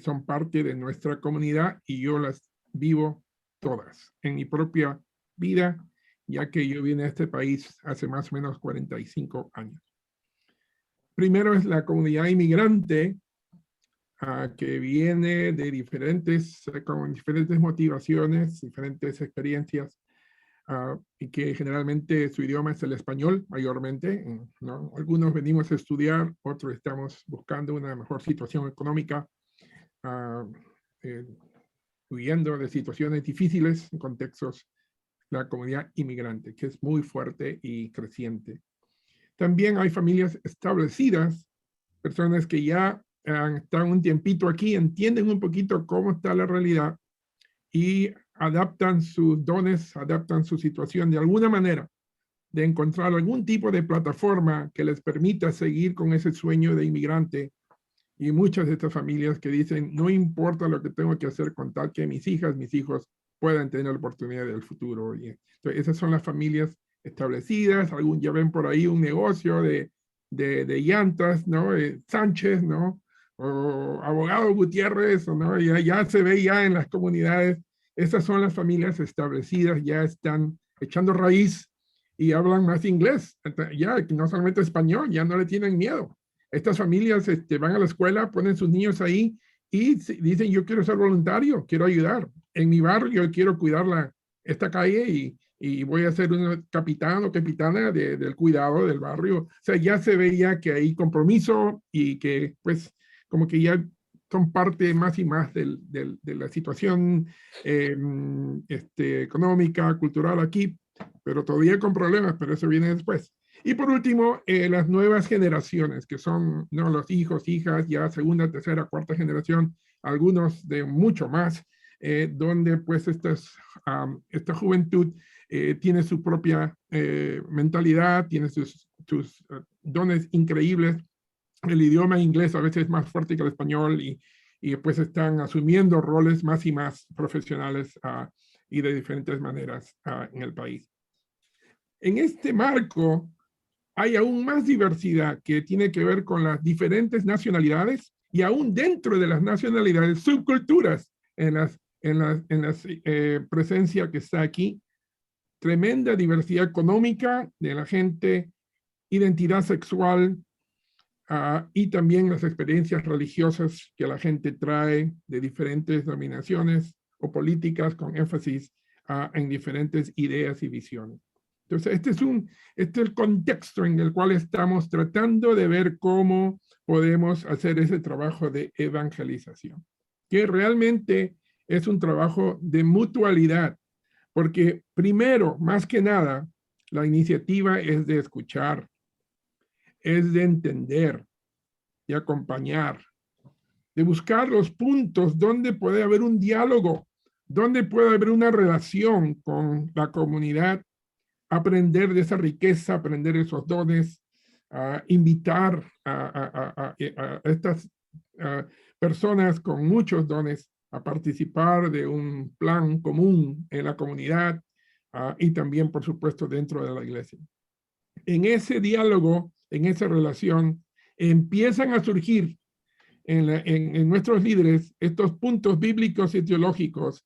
son parte de nuestra comunidad y yo las vivo todas en mi propia vida, ya que yo vine a este país hace más o menos 45 años. Primero es la comunidad inmigrante que viene de con diferentes motivaciones, diferentes experiencias, y que generalmente su idioma es el español, mayormente, ¿no? Algunos venimos a estudiar, otros estamos buscando una mejor situación económica, huyendo de situaciones difíciles en contextos, la comunidad inmigrante, que es muy fuerte y creciente. También hay familias establecidas, personas que ya están un tiempito aquí, entienden un poquito cómo está la realidad y adaptan sus dones, adaptan su situación de alguna manera, de encontrar algún tipo de plataforma que les permita seguir con ese sueño de inmigrante. Y muchas de estas familias que dicen, no importa lo que tengo que hacer con tal que mis hijas, mis hijos puedan tener la oportunidad del futuro. Y entonces, esas son las familias establecidas. Ya ven por ahí un negocio de llantas, ¿no? Sánchez, ¿no? O abogado Gutiérrez, ¿no? Ya se ve ya en las comunidades. Esas son las familias establecidas, ya están echando raíz y hablan más inglés. Ya no solamente español, ya no le tienen miedo. Estas familias van a la escuela, ponen sus niños ahí y dicen, yo quiero ser voluntario, quiero ayudar. En mi barrio quiero cuidar esta calle y voy a ser un capitán o capitana del cuidado del barrio. O sea, ya se veía que hay compromiso y que pues como que ya son parte más y más de la situación económica, cultural aquí, pero todavía con problemas, pero eso viene después. Y por último, las nuevas generaciones, que son los hijos, hijas, ya segunda, tercera, cuarta generación, algunos de mucho más, donde pues esta juventud tiene su propia mentalidad, tiene sus dones increíbles. El idioma inglés a veces es más fuerte que el español y pues están asumiendo roles más y más profesionales y de diferentes maneras en el país. En este marco hay aún más diversidad que tiene que ver con las diferentes nacionalidades y aún dentro de las nacionalidades, subculturas en la presencia que está aquí. Tremenda diversidad económica de la gente, identidad sexual, y también las experiencias religiosas que la gente trae de diferentes denominaciones o políticas con énfasis en diferentes ideas y visiones. Entonces, este es el contexto en el cual estamos tratando de ver cómo podemos hacer ese trabajo de evangelización, que realmente es un trabajo de mutualidad, porque primero, más que nada, la iniciativa es de escuchar, es de entender y acompañar, de buscar los puntos donde puede haber un diálogo, donde puede haber una relación con la comunidad, aprender de esa riqueza, aprender esos dones, invitar a estas personas con muchos dones a participar de un plan común en la comunidad y también, por supuesto, dentro de la iglesia. En ese diálogo, en esa relación, empiezan a surgir en nuestros líderes estos puntos bíblicos y teológicos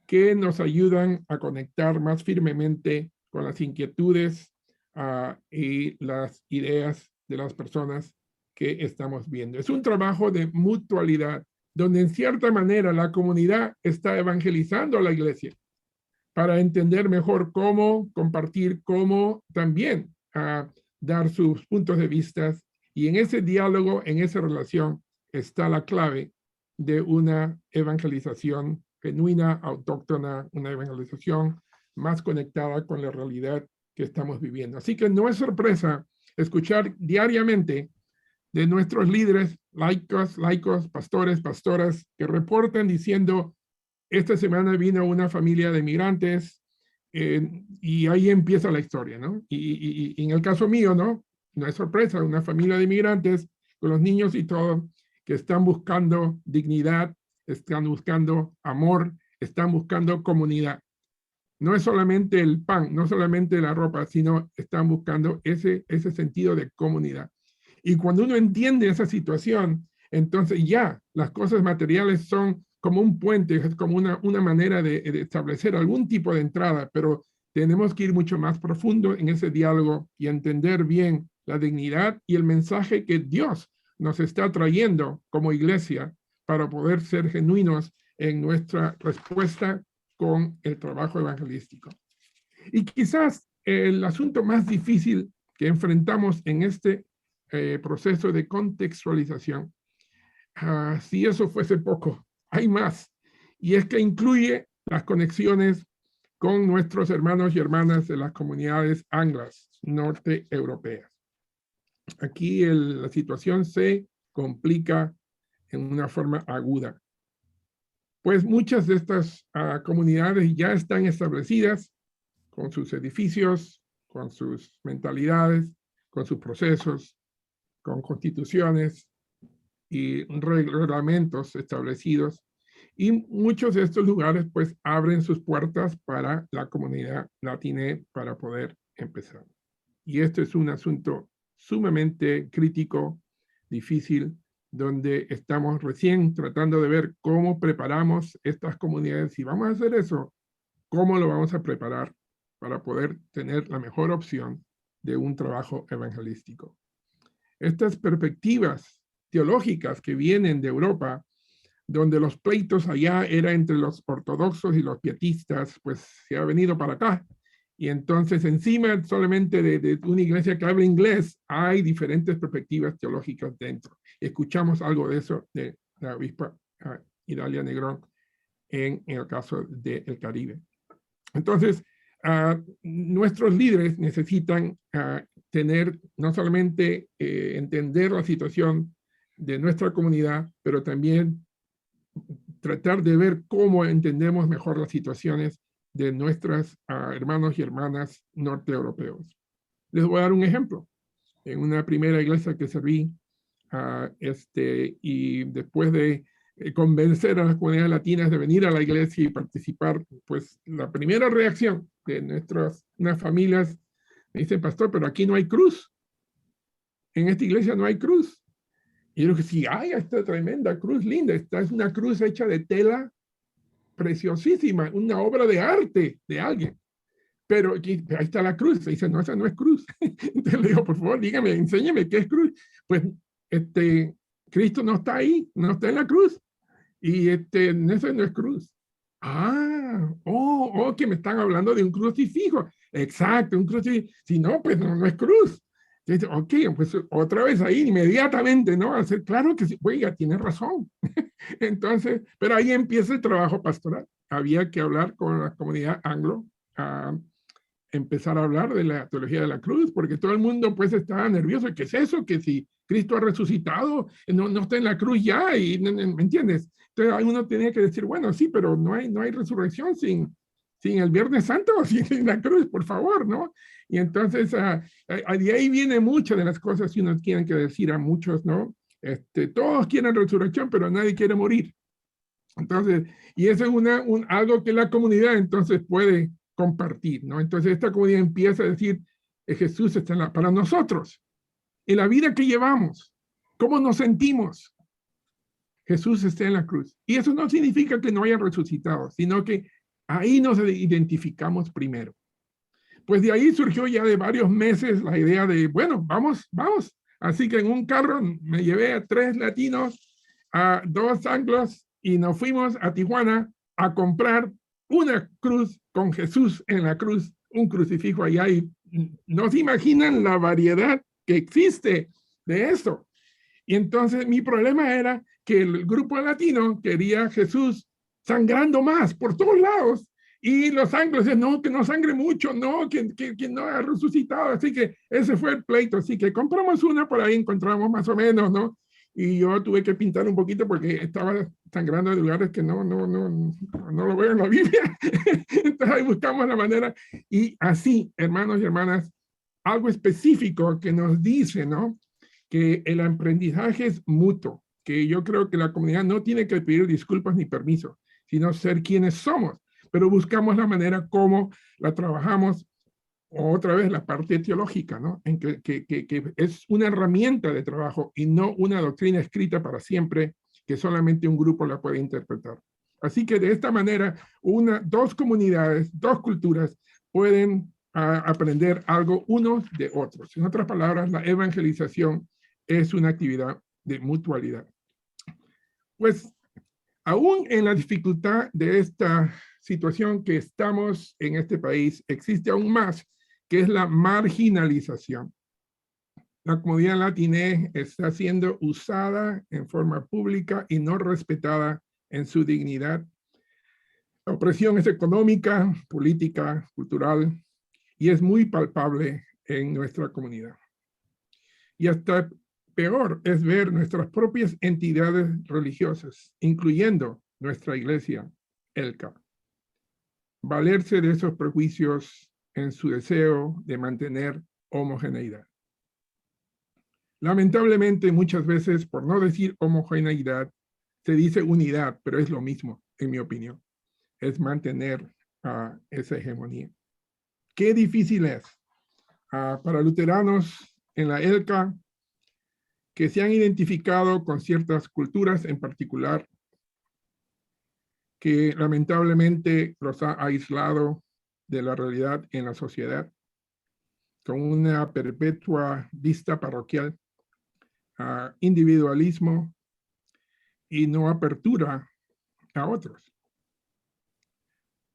que nos ayudan a conectar más firmemente con las inquietudes y las ideas de las personas que estamos viendo. Es un trabajo de mutualidad, donde en cierta manera la comunidad está evangelizando a la iglesia para entender mejor cómo compartir, cómo también dar sus puntos de vista. Y en ese diálogo, en esa relación, está la clave de una evangelización genuina, autóctona, una evangelización más conectada con la realidad que estamos viviendo. Así que no es sorpresa escuchar diariamente de nuestros líderes, laicos, pastores, pastoras, que reportan diciendo, esta semana vino una familia de migrantes, y ahí empieza la historia, ¿no? Y en el caso mío, ¿no? No es sorpresa, una familia de migrantes con los niños y todo, que están buscando dignidad, están buscando amor, están buscando comunidad. No es solamente el pan, no solamente la ropa, sino están buscando ese sentido de comunidad. Y cuando uno entiende esa situación, entonces ya las cosas materiales son como un puente, es como una manera de establecer algún tipo de entrada, pero tenemos que ir mucho más profundo en ese diálogo y entender bien la dignidad y el mensaje que Dios nos está trayendo como iglesia para poder ser genuinos en nuestra respuesta con el trabajo evangelístico. Y quizás el asunto más difícil que enfrentamos en este proceso de contextualización, si eso fuese poco, hay más, y es que incluye las conexiones con nuestros hermanos y hermanas de las comunidades anglas norte europeas. Aquí la situación se complica en una forma aguda, pues muchas de estas comunidades ya están establecidas con sus edificios, con sus mentalidades, con sus procesos, con constituciones y reglamentos establecidos, y muchos de estos lugares pues abren sus puertas para la comunidad latina para poder empezar. Y esto es un asunto sumamente crítico, difícil, donde estamos recién tratando de ver cómo preparamos estas comunidades. Si vamos a hacer eso, ¿cómo lo vamos a preparar para poder tener la mejor opción de un trabajo evangelístico? Estas perspectivas teológicas que vienen de Europa, donde los pleitos allá eran entre los ortodoxos y los pietistas, pues se ha venido para acá. Y entonces encima solamente de una iglesia que habla inglés, hay diferentes perspectivas teológicas dentro. Escuchamos algo de eso de la obispa Idalia Negrón en el caso del Caribe. Entonces, nuestros líderes necesitan tener, no solamente entender la situación de nuestra comunidad, pero también tratar de ver cómo entendemos mejor las situaciones de nuestros hermanos y hermanas norteeuropeos. Les voy a dar un ejemplo. En una primera iglesia que serví, y después de convencer a las comunidades latinas de venir a la iglesia y participar, pues la primera reacción de unas familias me dicen, pastor, pero aquí no hay cruz. En esta iglesia no hay cruz. Y yo digo que sí, hay esta tremenda cruz linda. Esta es una cruz hecha de tela preciosísima, una obra de arte de alguien. Pero aquí, ahí está la cruz. Se dice, no, esa no es cruz. Entonces le digo, por favor, dígame, enséñeme qué es cruz. Pues, Cristo no está ahí, no está en la cruz. Y esa no es cruz. Que me están hablando de un crucifijo. Exacto, un crucifijo. Si no, pues no es cruz. Entonces, ok, pues otra vez ahí inmediatamente, ¿no? Hacer claro que sí, oiga, tiene razón. Entonces, pero ahí empieza el trabajo pastoral. Había que hablar con la comunidad anglo, empezar a hablar de la teología de la cruz, porque todo el mundo pues estaba nervioso. ¿Qué es eso? Que si Cristo ha resucitado, no está en la cruz ya, ¿me entiendes? Entonces uno tenía que decir, bueno, sí, pero no hay resurrección sin el Viernes Santo o sin la cruz, por favor, ¿no? Y entonces de ahí viene muchas de las cosas que uno tiene que decir a muchos, ¿no? Todos quieren resurrección, pero nadie quiere morir. Entonces, y eso es algo que la comunidad entonces puede compartir, ¿no? Entonces esta comunidad empieza a decir, Jesús está para nosotros, en la vida que llevamos, cómo nos sentimos. Jesús está en la cruz. Y eso no significa que no haya resucitado, sino que ahí nos identificamos primero. Pues de ahí surgió ya de varios meses la idea de, bueno, vamos. Así que en un carro me llevé a 3 latinos, a 2 anglos, y nos fuimos a Tijuana a comprar una cruz con Jesús en la cruz, un crucifijo allá. Y no se imaginan la variedad que existe de eso. Y entonces mi problema era que el grupo latino quería Jesús sangrando más por todos lados. Y los anglos decían, no, que no sangre mucho, no, que no ha resucitado. Así que ese fue el pleito. Así que compramos una, por ahí encontramos más o menos, ¿no? Y yo tuve que pintar un poquito porque estaba sangrando de lugares que no lo veo en la Biblia. Entonces ahí buscamos la manera. Y así, hermanos y hermanas, algo específico que nos dice, ¿no? Que el aprendizaje es mutuo, que yo creo que la comunidad no tiene que pedir disculpas ni permiso, sino ser quienes somos, pero buscamos la manera como la trabajamos, otra vez la parte teológica, ¿no? En que es una herramienta de trabajo y no una doctrina escrita para siempre que solamente un grupo la puede interpretar. Así que de esta manera, 2 comunidades, 2 culturas pueden aprender algo unos de otros. En otras palabras, la evangelización es una actividad de mutualidad. Pues, aún en la dificultad de esta situación que estamos en este país, existe aún más, que es la marginalización. La comunidad latina está siendo usada en forma pública y no respetada en su dignidad. La opresión es económica, política, cultural, y es muy palpable en nuestra comunidad. Y hasta peor es ver nuestras propias entidades religiosas, incluyendo nuestra iglesia, ELCA, valerse de esos prejuicios en su deseo de mantener homogeneidad. Lamentablemente, muchas veces, por no decir homogeneidad, se dice unidad, pero es lo mismo, en mi opinión. Es mantener esa hegemonía. Qué difícil es para luteranos en la ELCA que se han identificado con ciertas culturas en particular, que lamentablemente los ha aislado de la realidad en la sociedad, con una perpetua vista parroquial, individualismo y no apertura a otros.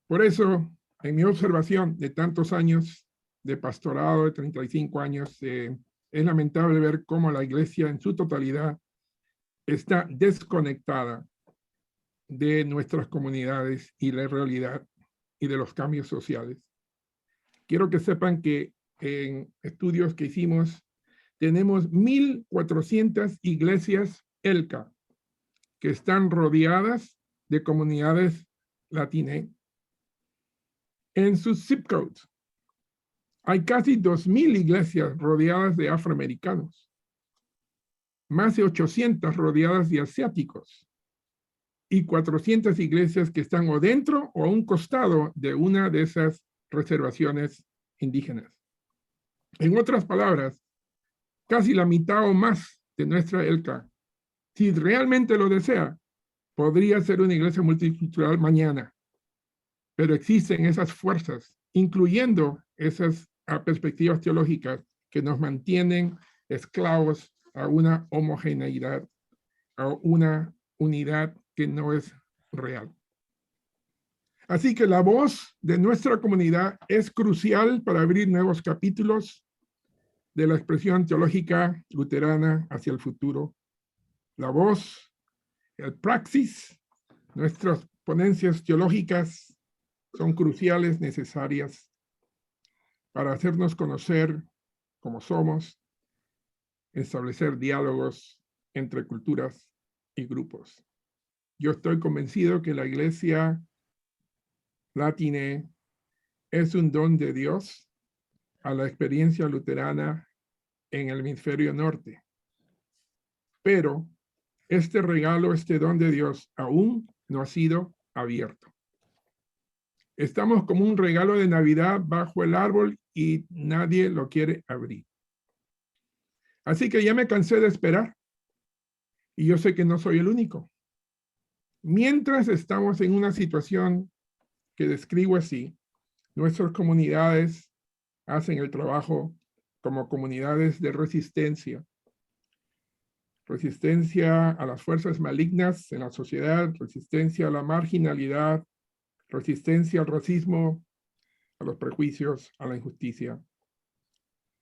Por eso, en mi observación de tantos años de pastorado, de 35 años, es lamentable ver cómo la iglesia en su totalidad está desconectada de nuestras comunidades y la realidad y de los cambios sociales. Quiero que sepan que en estudios que hicimos, tenemos 1,400 iglesias ELCA que están rodeadas de comunidades latinas en sus zip codes. Hay casi 2,000 iglesias rodeadas de afroamericanos, más de 800 rodeadas de asiáticos y 400 iglesias que están o dentro o a un costado de una de esas reservaciones indígenas. En otras palabras, casi la mitad o más de nuestra ELCA, si realmente lo desea, podría ser una iglesia multicultural mañana. Pero existen esas fuerzas, incluyendo esas perspectivas teológicas que nos mantienen esclavos a una homogeneidad, a una unidad que no es real. Así que la voz de nuestra comunidad es crucial para abrir nuevos capítulos de la expresión teológica luterana hacia el futuro. La voz, el praxis, nuestras ponencias teológicas son cruciales, necesarias para hacernos conocer como somos, establecer diálogos entre culturas y grupos. Yo estoy convencido que la iglesia latina es un don de Dios a la experiencia luterana en el hemisferio norte. pero este regalo, este don de Dios, aún no ha sido abierto. Estamos como un regalo de Navidad bajo el árbol y nadie lo quiere abrir. Así que ya me cansé de esperar. Y yo sé que no soy el único. Mientras estamos en una situación que describo así, nuestras comunidades hacen el trabajo como comunidades de resistencia. Resistencia a las fuerzas malignas en la sociedad, resistencia a la marginalidad, resistencia al racismo, a los prejuicios, a la injusticia.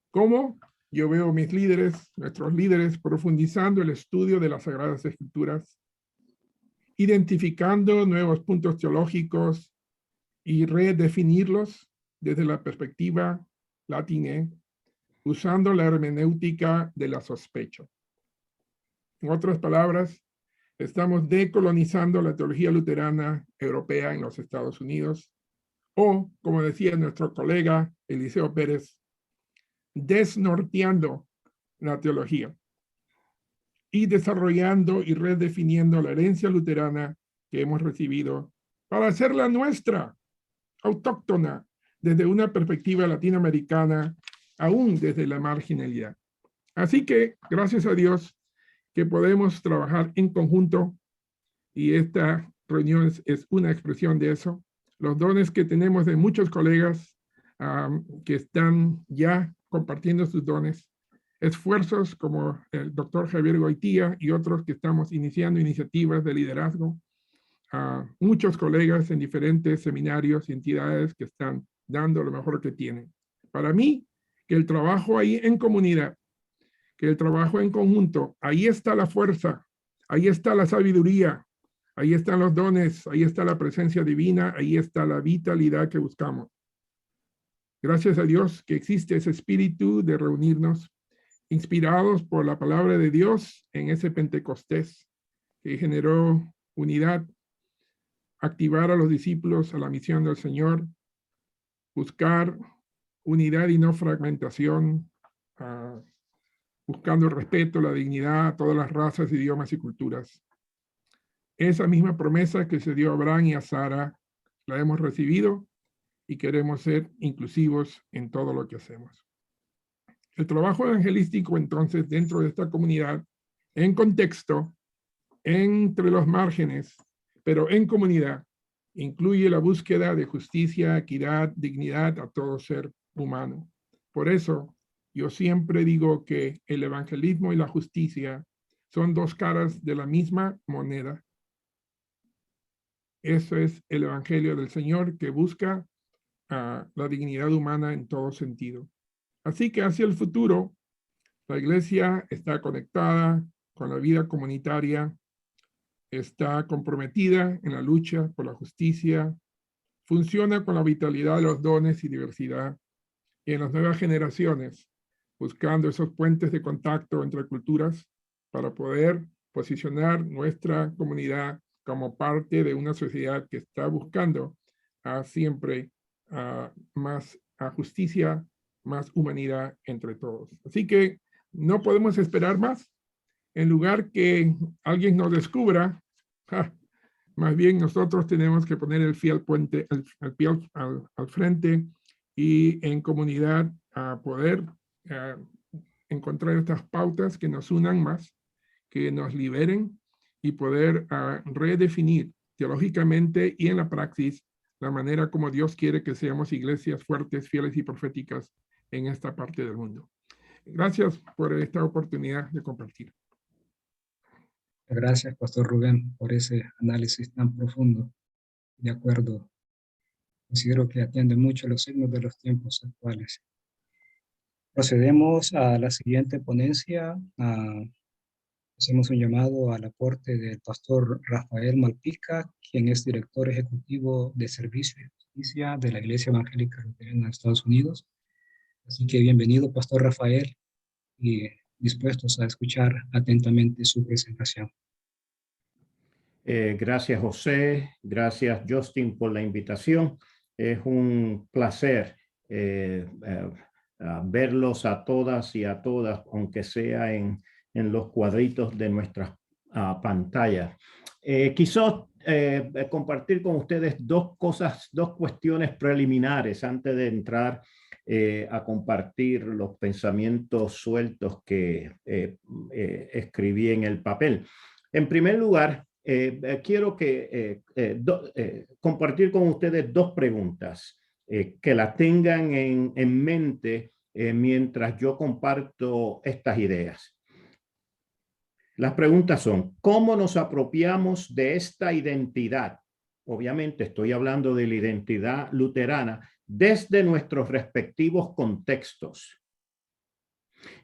¿Cómo? Yo veo mis líderes, nuestros líderes, profundizando el estudio de las Sagradas Escrituras, identificando nuevos puntos teológicos y redefinirlos desde la perspectiva latina, usando la hermenéutica de la sospecha. En otras palabras, estamos decolonizando la teología luterana europea en los Estados Unidos, o, como decía nuestro colega Eliseo Pérez, desnorteando la teología y desarrollando y redefiniendo la herencia luterana que hemos recibido para hacerla nuestra, autóctona, desde una perspectiva latinoamericana, aún desde la marginalidad. Así que, gracias a Dios, que podemos trabajar en conjunto, y esta reunión es una expresión de eso. Los dones que tenemos de muchos colegas que están ya compartiendo sus dones, esfuerzos como el doctor Javier Goitía y otros que estamos iniciando iniciativas de liderazgo, muchos colegas en diferentes seminarios y entidades que están dando lo mejor que tienen. Para mí, que el trabajo ahí en comunidad, que el trabajo en conjunto, ahí está la fuerza, ahí está la sabiduría, ahí están los dones, ahí está la presencia divina, ahí está la vitalidad que buscamos. Gracias a Dios que existe ese espíritu de reunirnos, inspirados por la palabra de Dios en ese Pentecostés que generó unidad, activar a los discípulos a la misión del Señor, buscar unidad y no fragmentación, buscando el respeto, la dignidad a todas las razas, idiomas y culturas. Esa misma promesa que se dio a Abraham y a Sara, la hemos recibido y queremos ser inclusivos en todo lo que hacemos. El trabajo evangelístico, entonces, dentro de esta comunidad, en contexto, entre los márgenes, pero en comunidad, incluye la búsqueda de justicia, equidad, dignidad a todo ser humano. Por eso, yo siempre digo que el evangelismo y la justicia son dos caras de la misma moneda. Eso es el evangelio del Señor que busca la dignidad humana en todo sentido. Así que hacia el futuro, la iglesia está conectada con la vida comunitaria, está comprometida en la lucha por la justicia, funciona con la vitalidad de los dones y diversidad, y en las nuevas generaciones, buscando esos puentes de contacto entre culturas para poder posicionar nuestra comunidad como parte de una sociedad que está buscando siempre más justicia, más humanidad entre todos. Así que no podemos esperar más. En lugar que alguien nos descubra, más bien nosotros tenemos que poner el pie al puente, el pie al frente y en comunidad poder encontrar estas pautas que nos unan más, que nos liberen y poder redefinir teológicamente y en la praxis la manera como Dios quiere que seamos iglesias fuertes, fieles y proféticas en esta parte del mundo. Gracias por esta oportunidad de compartir. Gracias, Pastor Rubén, por ese análisis tan profundo. De acuerdo, considero que atiende mucho los signos de los tiempos actuales. Procedemos a la siguiente ponencia. Hacemos un llamado al aporte del Pastor Rafael Malpica, quien es director ejecutivo de Servicio y Justicia de la Iglesia Evangélica Luterana de Estados Unidos. Así que bienvenido, Pastor Rafael, y dispuestos a escuchar atentamente su presentación. Gracias, José. Gracias, Justin, por la invitación. Es un placer verlos a todas y a todas, aunque sea en en los cuadritos de nuestras pantallas. Quizás compartir con ustedes dos cuestiones preliminares antes de entrar a compartir los pensamientos sueltos que escribí en el papel. En primer lugar, quiero compartir con ustedes dos preguntas que las tengan en mente mientras yo comparto estas ideas. Las preguntas son, ¿cómo nos apropiamos de esta identidad? Obviamente estoy hablando de la identidad luterana desde nuestros respectivos contextos.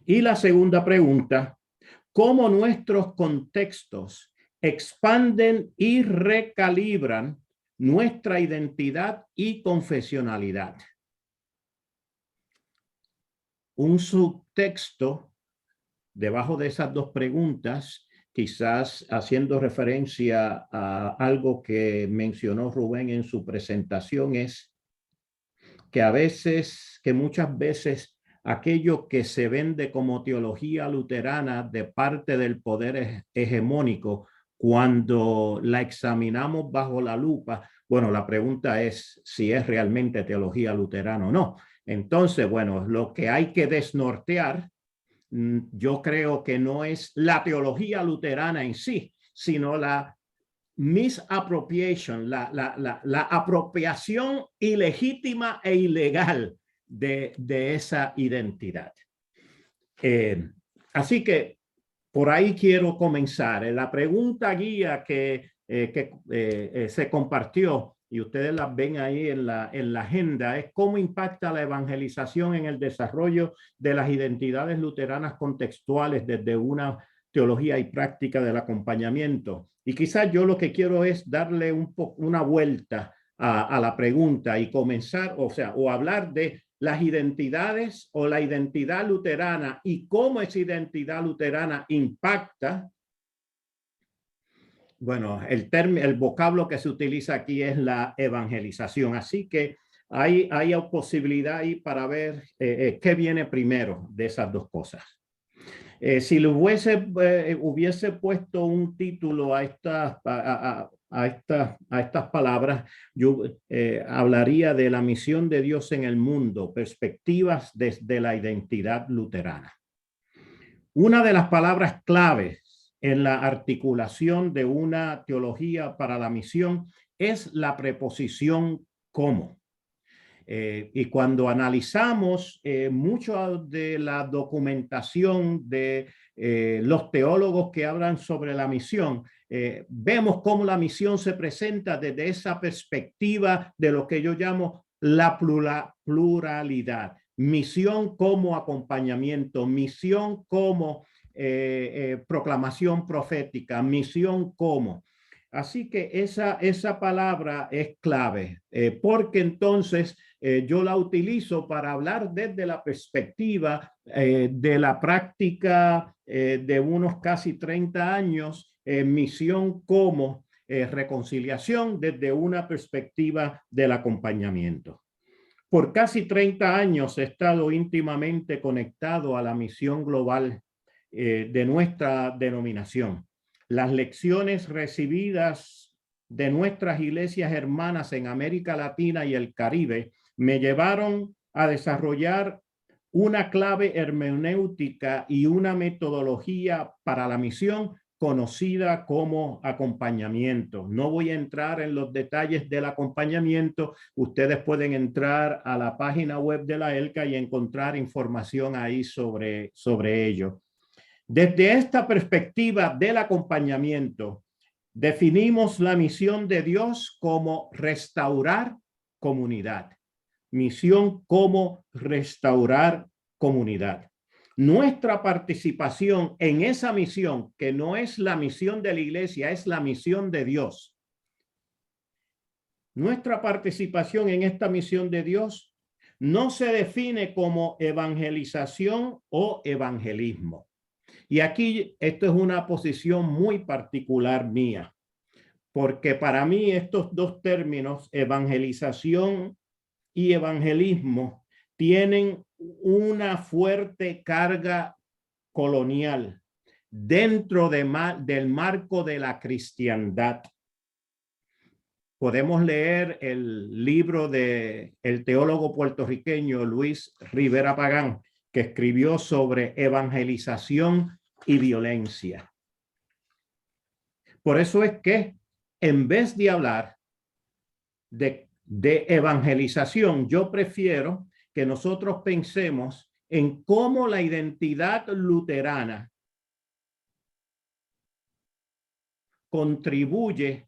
Y la segunda pregunta, ¿cómo nuestros contextos expanden y recalibran nuestra identidad y confesionalidad? Un subtexto debajo de esas dos preguntas, quizás haciendo referencia a algo que mencionó Rubén en su presentación, es que muchas veces aquello que se vende como teología luterana de parte del poder hegemónico, cuando la examinamos bajo la lupa, bueno, la pregunta es si es realmente teología luterana o no. Entonces, bueno, lo que hay que desnortear, yo creo que no es la teología luterana en sí, sino la misappropriation, la apropiación ilegítima e ilegal de esa identidad. Así que por ahí quiero comenzar. La pregunta guía que se compartió, y ustedes las ven ahí en la agenda, es cómo impacta la evangelización en el desarrollo de las identidades luteranas contextuales desde una teología y práctica del acompañamiento. Y quizás yo lo que quiero es darle una vuelta a la pregunta y comenzar, o hablar de las identidades o la identidad luterana y cómo esa identidad luterana impacta. Bueno, el vocablo que se utiliza aquí es la evangelización. Así que hay posibilidad ahí para ver qué viene primero de esas dos cosas. Si le hubiese puesto un título a estas palabras, yo hablaría de la misión de Dios en el mundo, perspectivas desde la identidad luterana. Una de las palabras claves en la articulación de una teología para la misión es la preposición como. Y cuando analizamos mucho de la documentación de los teólogos que hablan sobre la misión, vemos cómo la misión se presenta desde esa perspectiva de lo que yo llamo la pluralidad. Misión como acompañamiento, misión como proclamación profética, misión como. Así que esa palabra es clave, porque entonces yo la utilizo para hablar desde la perspectiva de la práctica de unos casi 30 años, misión como reconciliación desde una perspectiva del acompañamiento. Por casi 30 años he estado íntimamente conectado a la misión global de nuestra denominación. Las lecciones recibidas de nuestras iglesias hermanas en América Latina y el Caribe me llevaron a desarrollar una clave hermenéutica y una metodología para la misión conocida como acompañamiento. No voy a entrar en los detalles del acompañamiento. Ustedes pueden entrar a la página web de la ELCA y encontrar información ahí sobre ello. Desde esta perspectiva del acompañamiento, definimos la misión de Dios como restaurar comunidad. Misión como restaurar comunidad. Nuestra participación en esa misión, que no es la misión de la iglesia, es la misión de Dios. Nuestra participación en esta misión de Dios no se define como evangelización o evangelismo. Y aquí esto es una posición muy particular mía, porque para mí estos dos términos, evangelización y evangelismo, tienen una fuerte carga colonial. dentro del marco de la cristiandad. Podemos leer el libro del teólogo puertorriqueño Luis Rivera Pagán, que escribió sobre evangelización y violencia. Por eso es que en vez de hablar de evangelización, yo prefiero que nosotros pensemos en cómo la identidad luterana contribuye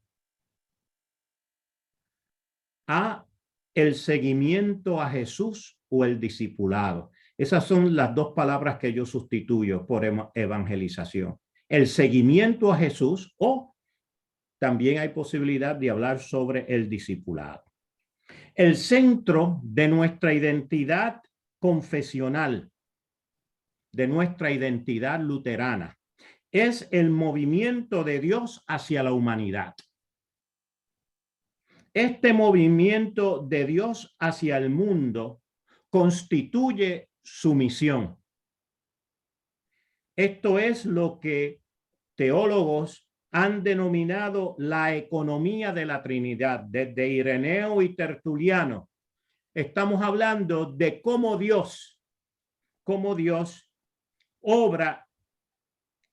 a el seguimiento a Jesús o el discipulado. Esas son las dos palabras que yo sustituyo por evangelización. El seguimiento a Jesús, o también hay posibilidad de hablar sobre el discipulado. El centro de nuestra identidad confesional, de nuestra identidad luterana, es el movimiento de Dios hacia la humanidad. Este movimiento de Dios hacia el mundo constituye su misión. Esto es lo que teólogos han denominado la economía de la Trinidad, desde Ireneo y Tertuliano. Estamos hablando de cómo Dios obra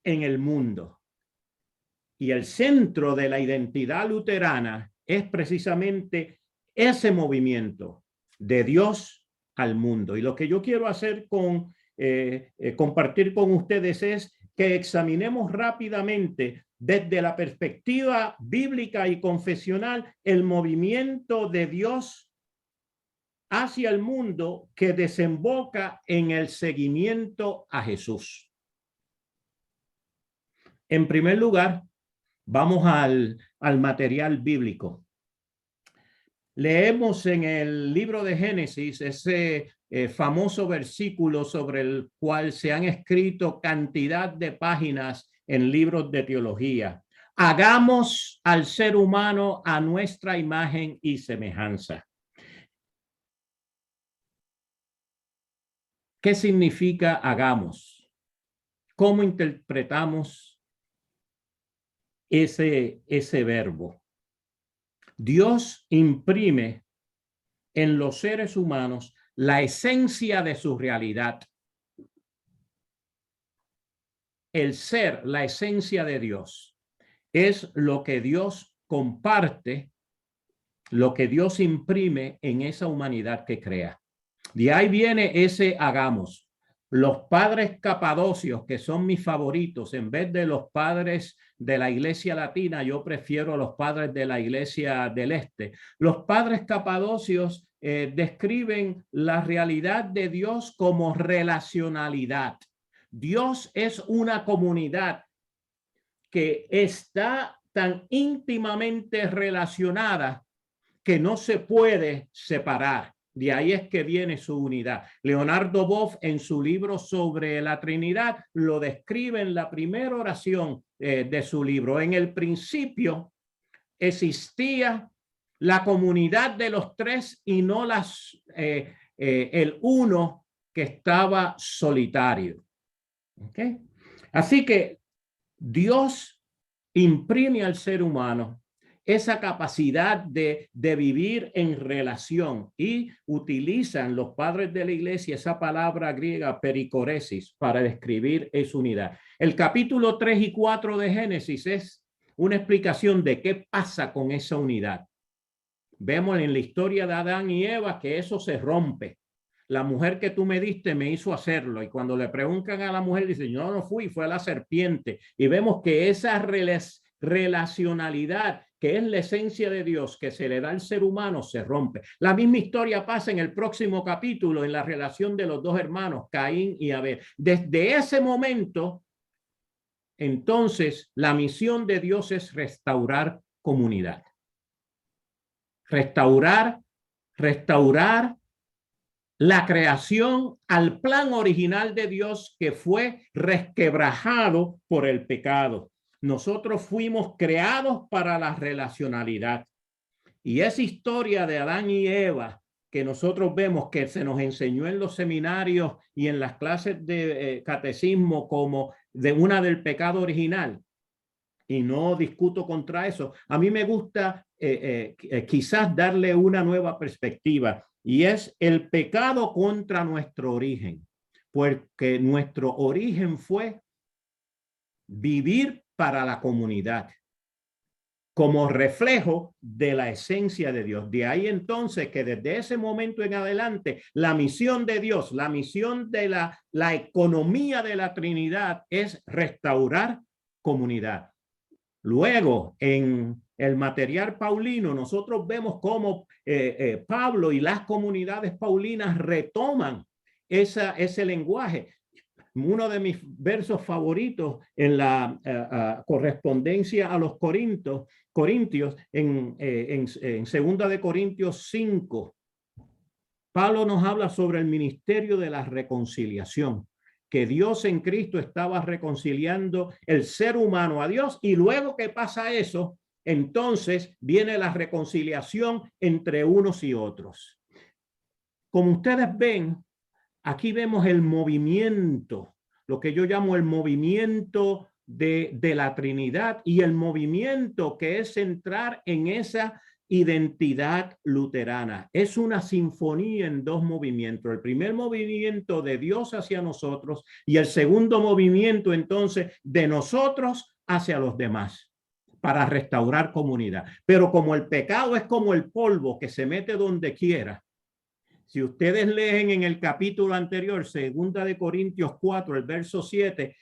en el mundo. Y el centro de la identidad luterana es precisamente ese movimiento de Dios al mundo. Y lo que yo quiero hacer compartir con ustedes es que examinemos rápidamente desde la perspectiva bíblica y confesional el movimiento de Dios hacia el mundo que desemboca en el seguimiento a Jesús. En primer lugar, vamos al material bíblico. Leemos en el libro de Génesis ese famoso versículo sobre el cual se han escrito cantidad de páginas en libros de teología. Hagamos al ser humano a nuestra imagen y semejanza. ¿Qué significa hagamos? ¿Cómo interpretamos ese verbo? Dios imprime en los seres humanos la esencia de su realidad. El ser, la esencia de Dios, es lo que Dios comparte, lo que Dios imprime en esa humanidad que crea. De ahí viene ese hagamos. Los padres capadocios, que son mis favoritos, en vez de los padres de la Iglesia Latina, yo prefiero los padres de la Iglesia del Este. Los padres capadocios describen la realidad de Dios como relacionalidad. Dios es una comunidad que está tan íntimamente relacionada que no se puede separar. De ahí es que viene su unidad. Leonardo Boff, en su libro sobre la Trinidad, lo describe en la primera oración de su libro. En el principio existía la comunidad de los tres y no el uno que estaba solitario. ¿Okay? Así que Dios imprime al ser humano esa capacidad de vivir en relación, y utilizan los padres de la iglesia esa palabra griega pericoresis para describir esa unidad. El capítulo 3 y 4 de Génesis es una explicación de qué pasa con esa unidad. Vemos en la historia de Adán y Eva que eso se rompe. La mujer que tú me diste me hizo hacerlo, y cuando le preguntan a la mujer dice, yo no fui, fue la serpiente, y vemos que esa relacionalidad que es la esencia de Dios que se le da al ser humano se rompe. La misma historia pasa en el próximo capítulo en la relación de los dos hermanos, Caín y Abel. Desde ese momento, entonces, la misión de Dios es restaurar comunidad. Restaurar la creación al plan original de Dios que fue resquebrajado por el pecado. Nosotros fuimos creados para la relacionalidad. Y esa historia de Adán y Eva que nosotros vemos que se nos enseñó en los seminarios y en las clases de catecismo como de una del pecado original, y no discuto contra eso. A mí me gusta quizás darle una nueva perspectiva, y es el pecado contra nuestro origen, porque nuestro origen fue vivir para la comunidad como reflejo de la esencia de Dios. De ahí entonces que desde ese momento en adelante, la misión de Dios, la misión de la economía de la Trinidad es restaurar comunidad. Luego, en el material paulino, nosotros vemos cómo Pablo y las comunidades paulinas retoman ese lenguaje. Uno de mis versos favoritos en la correspondencia a los Corintios, en Segunda de Corintios 5, Pablo nos habla sobre el ministerio de la reconciliación, que Dios en Cristo estaba reconciliando el ser humano a Dios, y luego que pasa eso, entonces viene la reconciliación entre unos y otros. Como ustedes ven, aquí vemos el movimiento, lo que yo llamo el movimiento de la Trinidad, y el movimiento que es centrar en esa identidad luterana. Es una sinfonía en dos movimientos. El primer movimiento de Dios hacia nosotros, y el segundo movimiento entonces de nosotros hacia los demás, para restaurar comunidad. Pero como el pecado es como el polvo que se mete donde quiera, si ustedes leen en el capítulo anterior, Segunda de Corintios 4, el verso 7,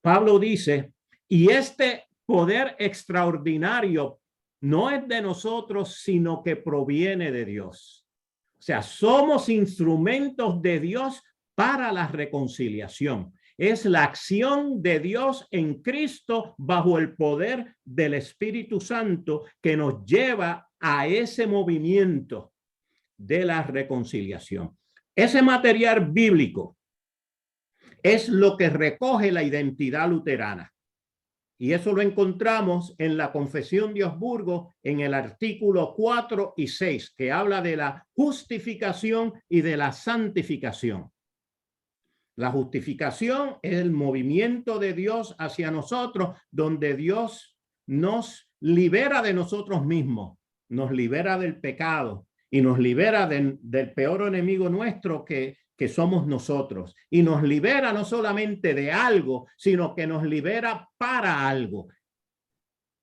Pablo dice, y este poder extraordinario no es de nosotros, sino que proviene de Dios. O sea, somos instrumentos de Dios para la reconciliación. Es la acción de Dios en Cristo bajo el poder del Espíritu Santo que nos lleva a ese movimiento de la reconciliación. Ese material bíblico es lo que recoge la identidad luterana. Y eso lo encontramos en la Confesión de Augsburgo en el artículo 4 y 6, que habla de la justificación y de la santificación. La justificación es el movimiento de Dios hacia nosotros, donde Dios nos libera de nosotros mismos, nos libera del pecado y nos libera del peor enemigo nuestro que somos nosotros, y nos libera no solamente de algo, sino que nos libera para algo.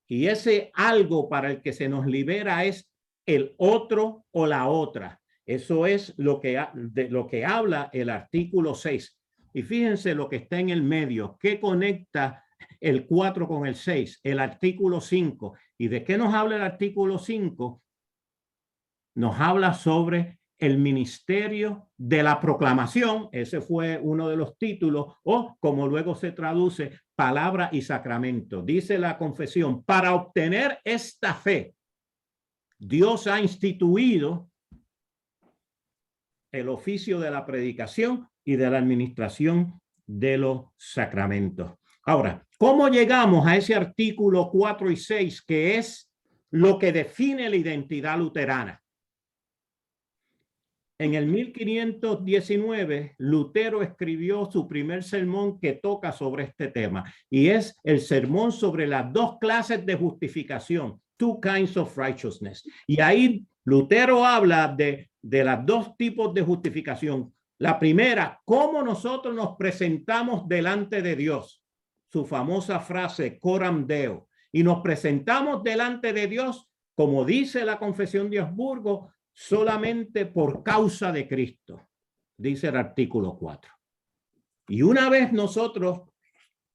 Y ese algo para el que se nos libera es el otro o la otra. Eso es de lo que habla el artículo 6. Y fíjense lo que está en el medio. ¿Qué conecta el 4 con el 6? El artículo 5. ¿Y de qué nos habla el artículo 5? Nos habla sobre el ministerio de la proclamación. Ese fue uno de los títulos, o como luego se traduce, palabra y sacramento. Dice la confesión, para obtener esta fe, Dios ha instituido el oficio de la predicación y de la administración de los sacramentos. Ahora, ¿cómo llegamos a ese artículo 4 y 6, que es lo que define la identidad luterana? En el 1519, Lutero escribió su primer sermón que toca sobre este tema, y es el sermón sobre las dos clases de justificación, two kinds of righteousness. Y ahí Lutero habla de los dos tipos de justificación. La primera, cómo nosotros nos presentamos delante de Dios, su famosa frase, coram Deo, y nos presentamos delante de Dios, como dice la Confesión de Augsburgo, solamente por causa de Cristo, dice el artículo 4. Y una vez nosotros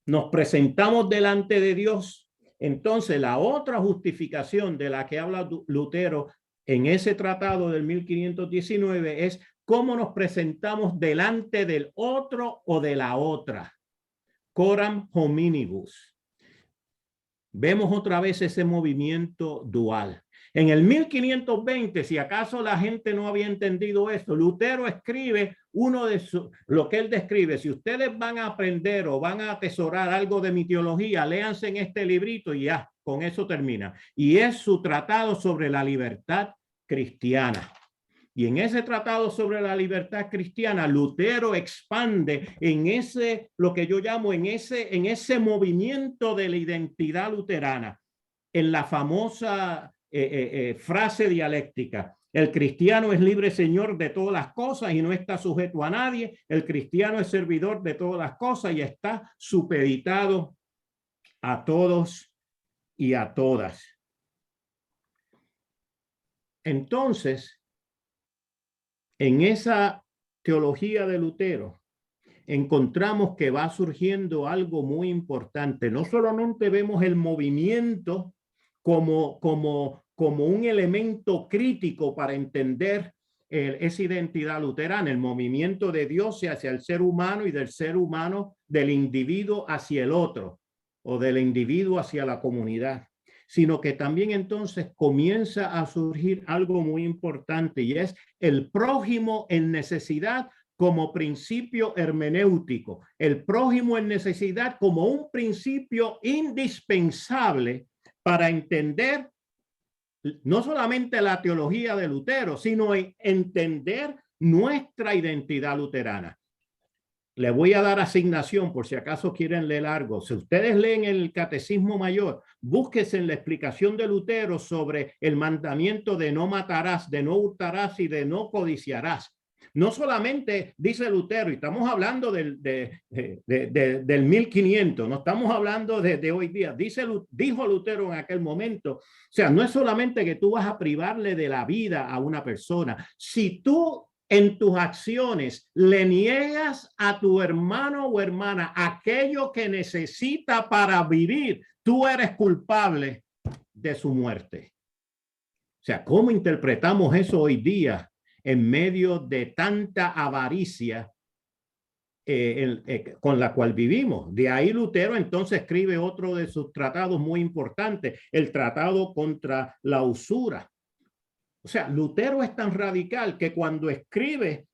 nos presentamos delante de Dios, entonces la otra justificación de la que habla Lutero en ese tratado del 1519 es cómo nos presentamos delante del otro o de la otra, coram hominibus. Vemos otra vez ese movimiento dual. En el 1520, si acaso la gente no había entendido esto, Lutero escribe lo que él describe. Si ustedes van a aprender o van a atesorar algo de mi teología, léanse en este librito y ya, con eso termina. Y es su tratado sobre la libertad cristiana. Y en ese tratado sobre la libertad cristiana, Lutero expande en ese, lo que yo llamo, en ese movimiento de la identidad luterana, en la famosa frase dialéctica: el cristiano es libre señor de todas las cosas y no está sujeto a nadie. El cristiano es servidor de todas las cosas y está supeditado a todos y a todas. Entonces, en esa teología de Lutero, encontramos que va surgiendo algo muy importante. No solamente vemos el movimiento como un elemento crítico para entender esa identidad luterana, el movimiento de Dios hacia el ser humano y del ser humano, del individuo hacia el otro o del individuo hacia la comunidad, sino que también entonces comienza a surgir algo muy importante, y es el prójimo en necesidad como principio hermenéutico, el prójimo en necesidad como un principio indispensable para entender no solamente la teología de Lutero, sino entender nuestra identidad luterana. Le voy a dar asignación por si acaso quieren leer algo. Si ustedes leen el Catecismo Mayor, búsquense en la explicación de Lutero sobre el mandamiento de no matarás, de no hurtarás y de no codiciarás. No solamente dice Lutero, y estamos hablando del 1500, no estamos hablando de hoy día. Dijo Lutero en aquel momento, o sea, no es solamente que tú vas a privarle de la vida a una persona. Si tú en tus acciones le niegas a tu hermano o hermana aquello que necesita para vivir, tú eres culpable de su muerte. O sea, ¿cómo interpretamos eso hoy día en medio de tanta avaricia con la cual vivimos? De ahí Lutero entonces escribe otro de sus tratados muy importantes, el Tratado contra la Usura. O sea, Lutero es tan radical que cuando escribe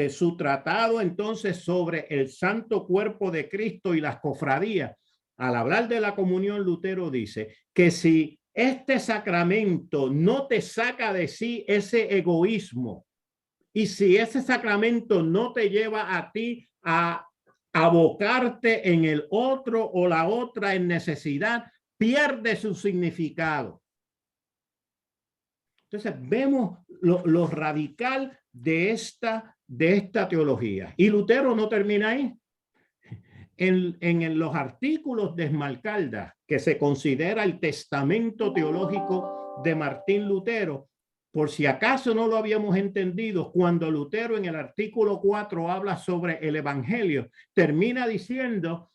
su tratado entonces sobre el santo cuerpo de Cristo y las cofradías, al hablar de la comunión, Lutero dice que si este sacramento no te saca de sí ese egoísmo, y si ese sacramento no te lleva a ti a abocarte en el otro o la otra en necesidad, pierde su significado. Entonces vemos lo radical de esta teología. Y Lutero no termina ahí. En los artículos de Esmalcalda, que se considera el testamento teológico de Martín Lutero, por si acaso no lo habíamos entendido, cuando Lutero en el artículo 4 habla sobre el evangelio, termina diciendo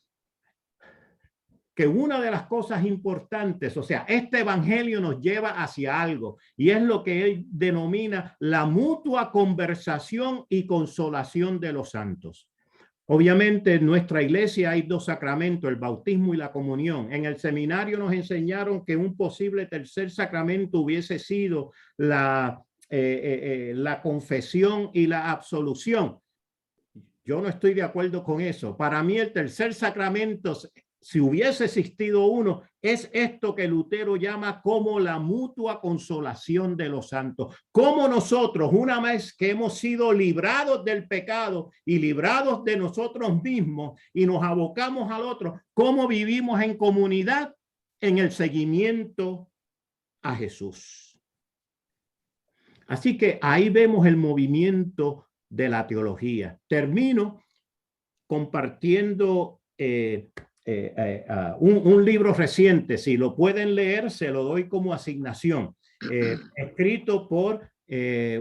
que una de las cosas importantes, o sea, este evangelio nos lleva hacia algo, y es lo que él denomina la mutua conversación y consolación de los santos. Obviamente en nuestra iglesia hay dos sacramentos, el bautismo y la comunión. En el seminario nos enseñaron que un posible tercer sacramento hubiese sido la confesión y la absolución. Yo no estoy de acuerdo con eso. Para mí el tercer sacramento, si hubiese existido uno, es esto que Lutero llama como la mutua consolación de los santos. Como nosotros, una vez que hemos sido librados del pecado y librados de nosotros mismos y nos abocamos al otro, cómo vivimos en comunidad en el seguimiento a Jesús. Así que ahí vemos el movimiento de la teología. Termino compartiendo un libro reciente. Si lo pueden leer, se lo doy como asignación, escrito por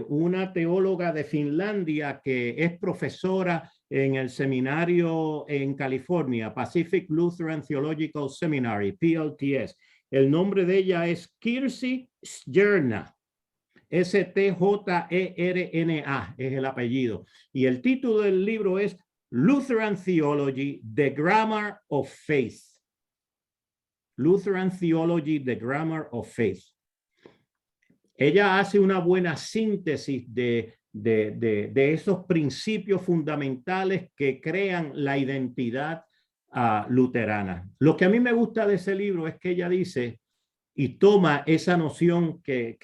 una teóloga de Finlandia que es profesora en el seminario en California, Pacific Lutheran Theological Seminary, PLTS. El nombre de ella es Kirsi Stjerna, S-T-J-E-R-N-A es el apellido, y el título del libro es Lutheran Theology, The Grammar of Faith. Lutheran Theology, The Grammar of Faith. Ella hace una buena síntesis de esos principios fundamentales que crean la identidad luterana. Lo que a mí me gusta de ese libro es que ella dice y toma esa noción que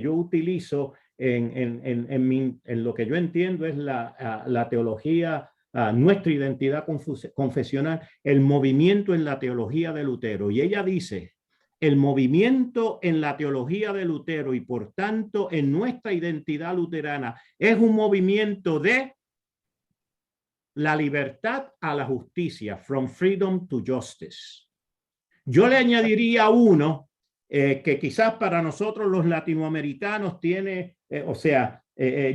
yo utilizo en lo que yo entiendo es la teología, nuestra identidad confesional, el movimiento en la teología de Lutero. Y ella dice, el movimiento en la teología de Lutero y por tanto en nuestra identidad luterana es un movimiento de la libertad a la justicia, from freedom to justice. Yo le añadiría uno que quizás para nosotros los latinoamericanos tiene,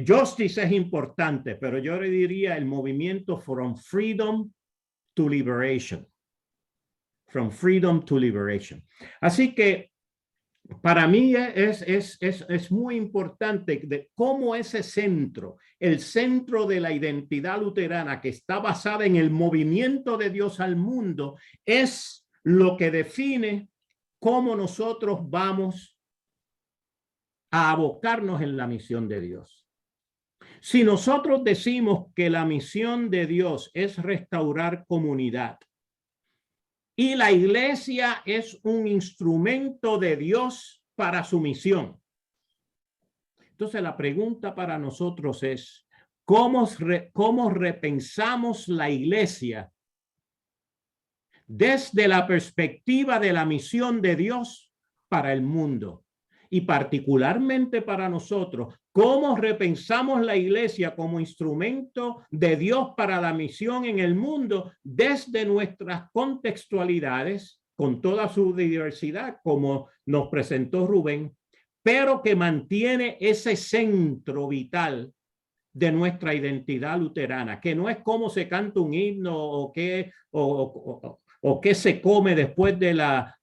justice es importante, pero yo le diría el movimiento from freedom to liberation. From freedom to liberation. Así que para mí es muy importante de cómo ese centro, el centro de la identidad luterana que está basada en el movimiento de Dios al mundo, es lo que define cómo nosotros vamos a abocarnos en la misión de Dios. Si nosotros decimos que la misión de Dios es restaurar comunidad y la iglesia es un instrumento de Dios para su misión, entonces la pregunta para nosotros es, ¿cómo repensamos la iglesia desde la perspectiva de la misión de Dios para el mundo? Y particularmente para nosotros, ¿cómo repensamos la iglesia como instrumento de Dios para la misión en el mundo desde nuestras contextualidades, con toda su diversidad, como nos presentó Rubén, pero que mantiene ese centro vital de nuestra identidad luterana, que no es cómo se canta un himno o qué se come después de la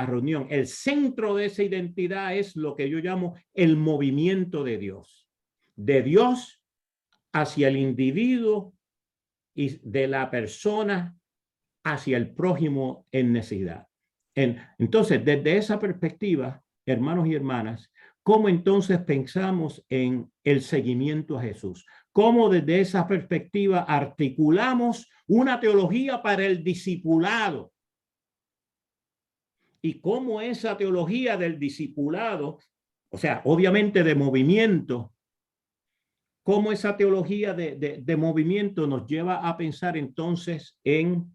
reunión. El centro de esa identidad es lo que yo llamo el movimiento de Dios hacia el individuo y de la persona hacia el prójimo en necesidad. Entonces, desde esa perspectiva, hermanos y hermanas, ¿cómo entonces pensamos en el seguimiento a Jesús? ¿Cómo desde esa perspectiva articulamos una teología para el discipulado? Y cómo esa teología del discipulado, o sea, obviamente de movimiento, cómo esa teología de movimiento nos lleva a pensar entonces en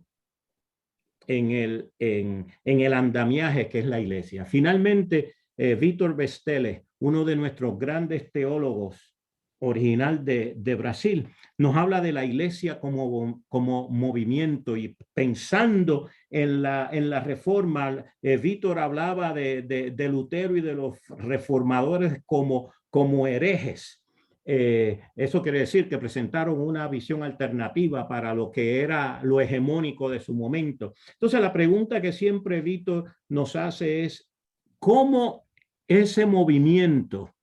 el andamiaje que es la iglesia. Finalmente, Vítor Bastele, uno de nuestros grandes teólogos original de Brasil, nos habla de la iglesia como movimiento, y pensando en la reforma, Vítor hablaba de Lutero y de los reformadores como herejes. Eso quiere decir que presentaron una visión alternativa para lo que era lo hegemónico de su momento. Entonces, la pregunta que siempre Vítor nos hace es, ¿cómo ese movimiento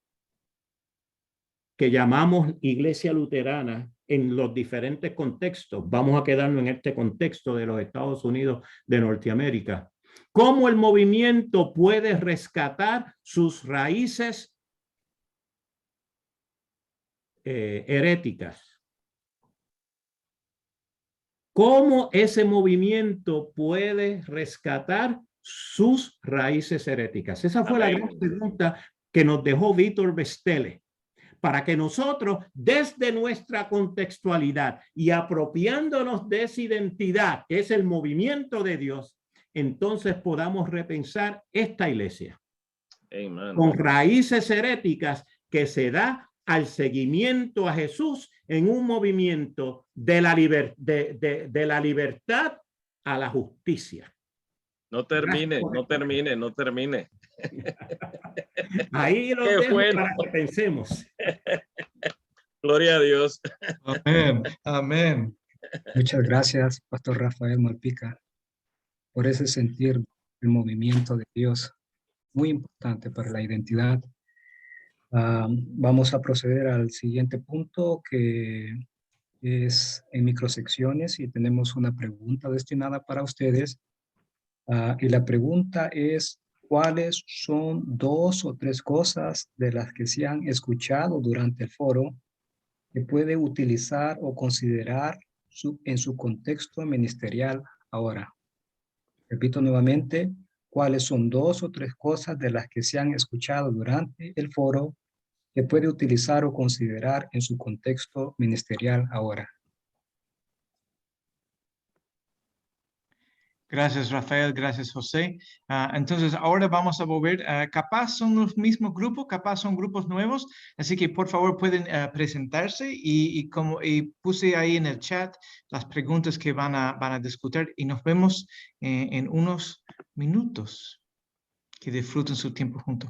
que llamamos Iglesia Luterana en los diferentes contextos, vamos a quedarnos en este contexto de los Estados Unidos de Norteamérica, cómo el movimiento puede rescatar sus raíces heréticas? ¿Cómo ese movimiento puede rescatar sus raíces heréticas? Esa fue la gran pregunta que nos dejó Vítor Bastele, para que nosotros, desde nuestra contextualidad y apropiándonos de esa identidad, que es el movimiento de Dios, entonces podamos repensar esta iglesia. Amen. Con raíces heréticas que se da al seguimiento a Jesús en un movimiento de la libertad a la justicia. No termine. Ahí lo dejo bueno, para que pensemos. Gloria a Dios. Amén. Amén. Muchas gracias, Pastor Rafael Malpica, por ese sentir el movimiento de Dios, muy importante para la identidad. Vamos a proceder al siguiente punto, que es en microsecciones, y tenemos una pregunta destinada para ustedes. Y la pregunta es, ¿cuáles son 2 o 3 cosas de las que se han escuchado durante el foro que puede utilizar o considerar en su contexto ministerial ahora? Repito nuevamente, cuáles son 2 o 3 cosas de las que se han escuchado durante el foro que puede utilizar o considerar en su contexto ministerial ahora. Gracias, Rafael. Gracias, José. Entonces, ahora vamos a volver. Capaz son los mismos grupos, capaz son grupos nuevos. Así que, por favor, pueden presentarse y puse ahí en el chat las preguntas que van a discutir y nos vemos en unos minutos. Que disfruten su tiempo juntos.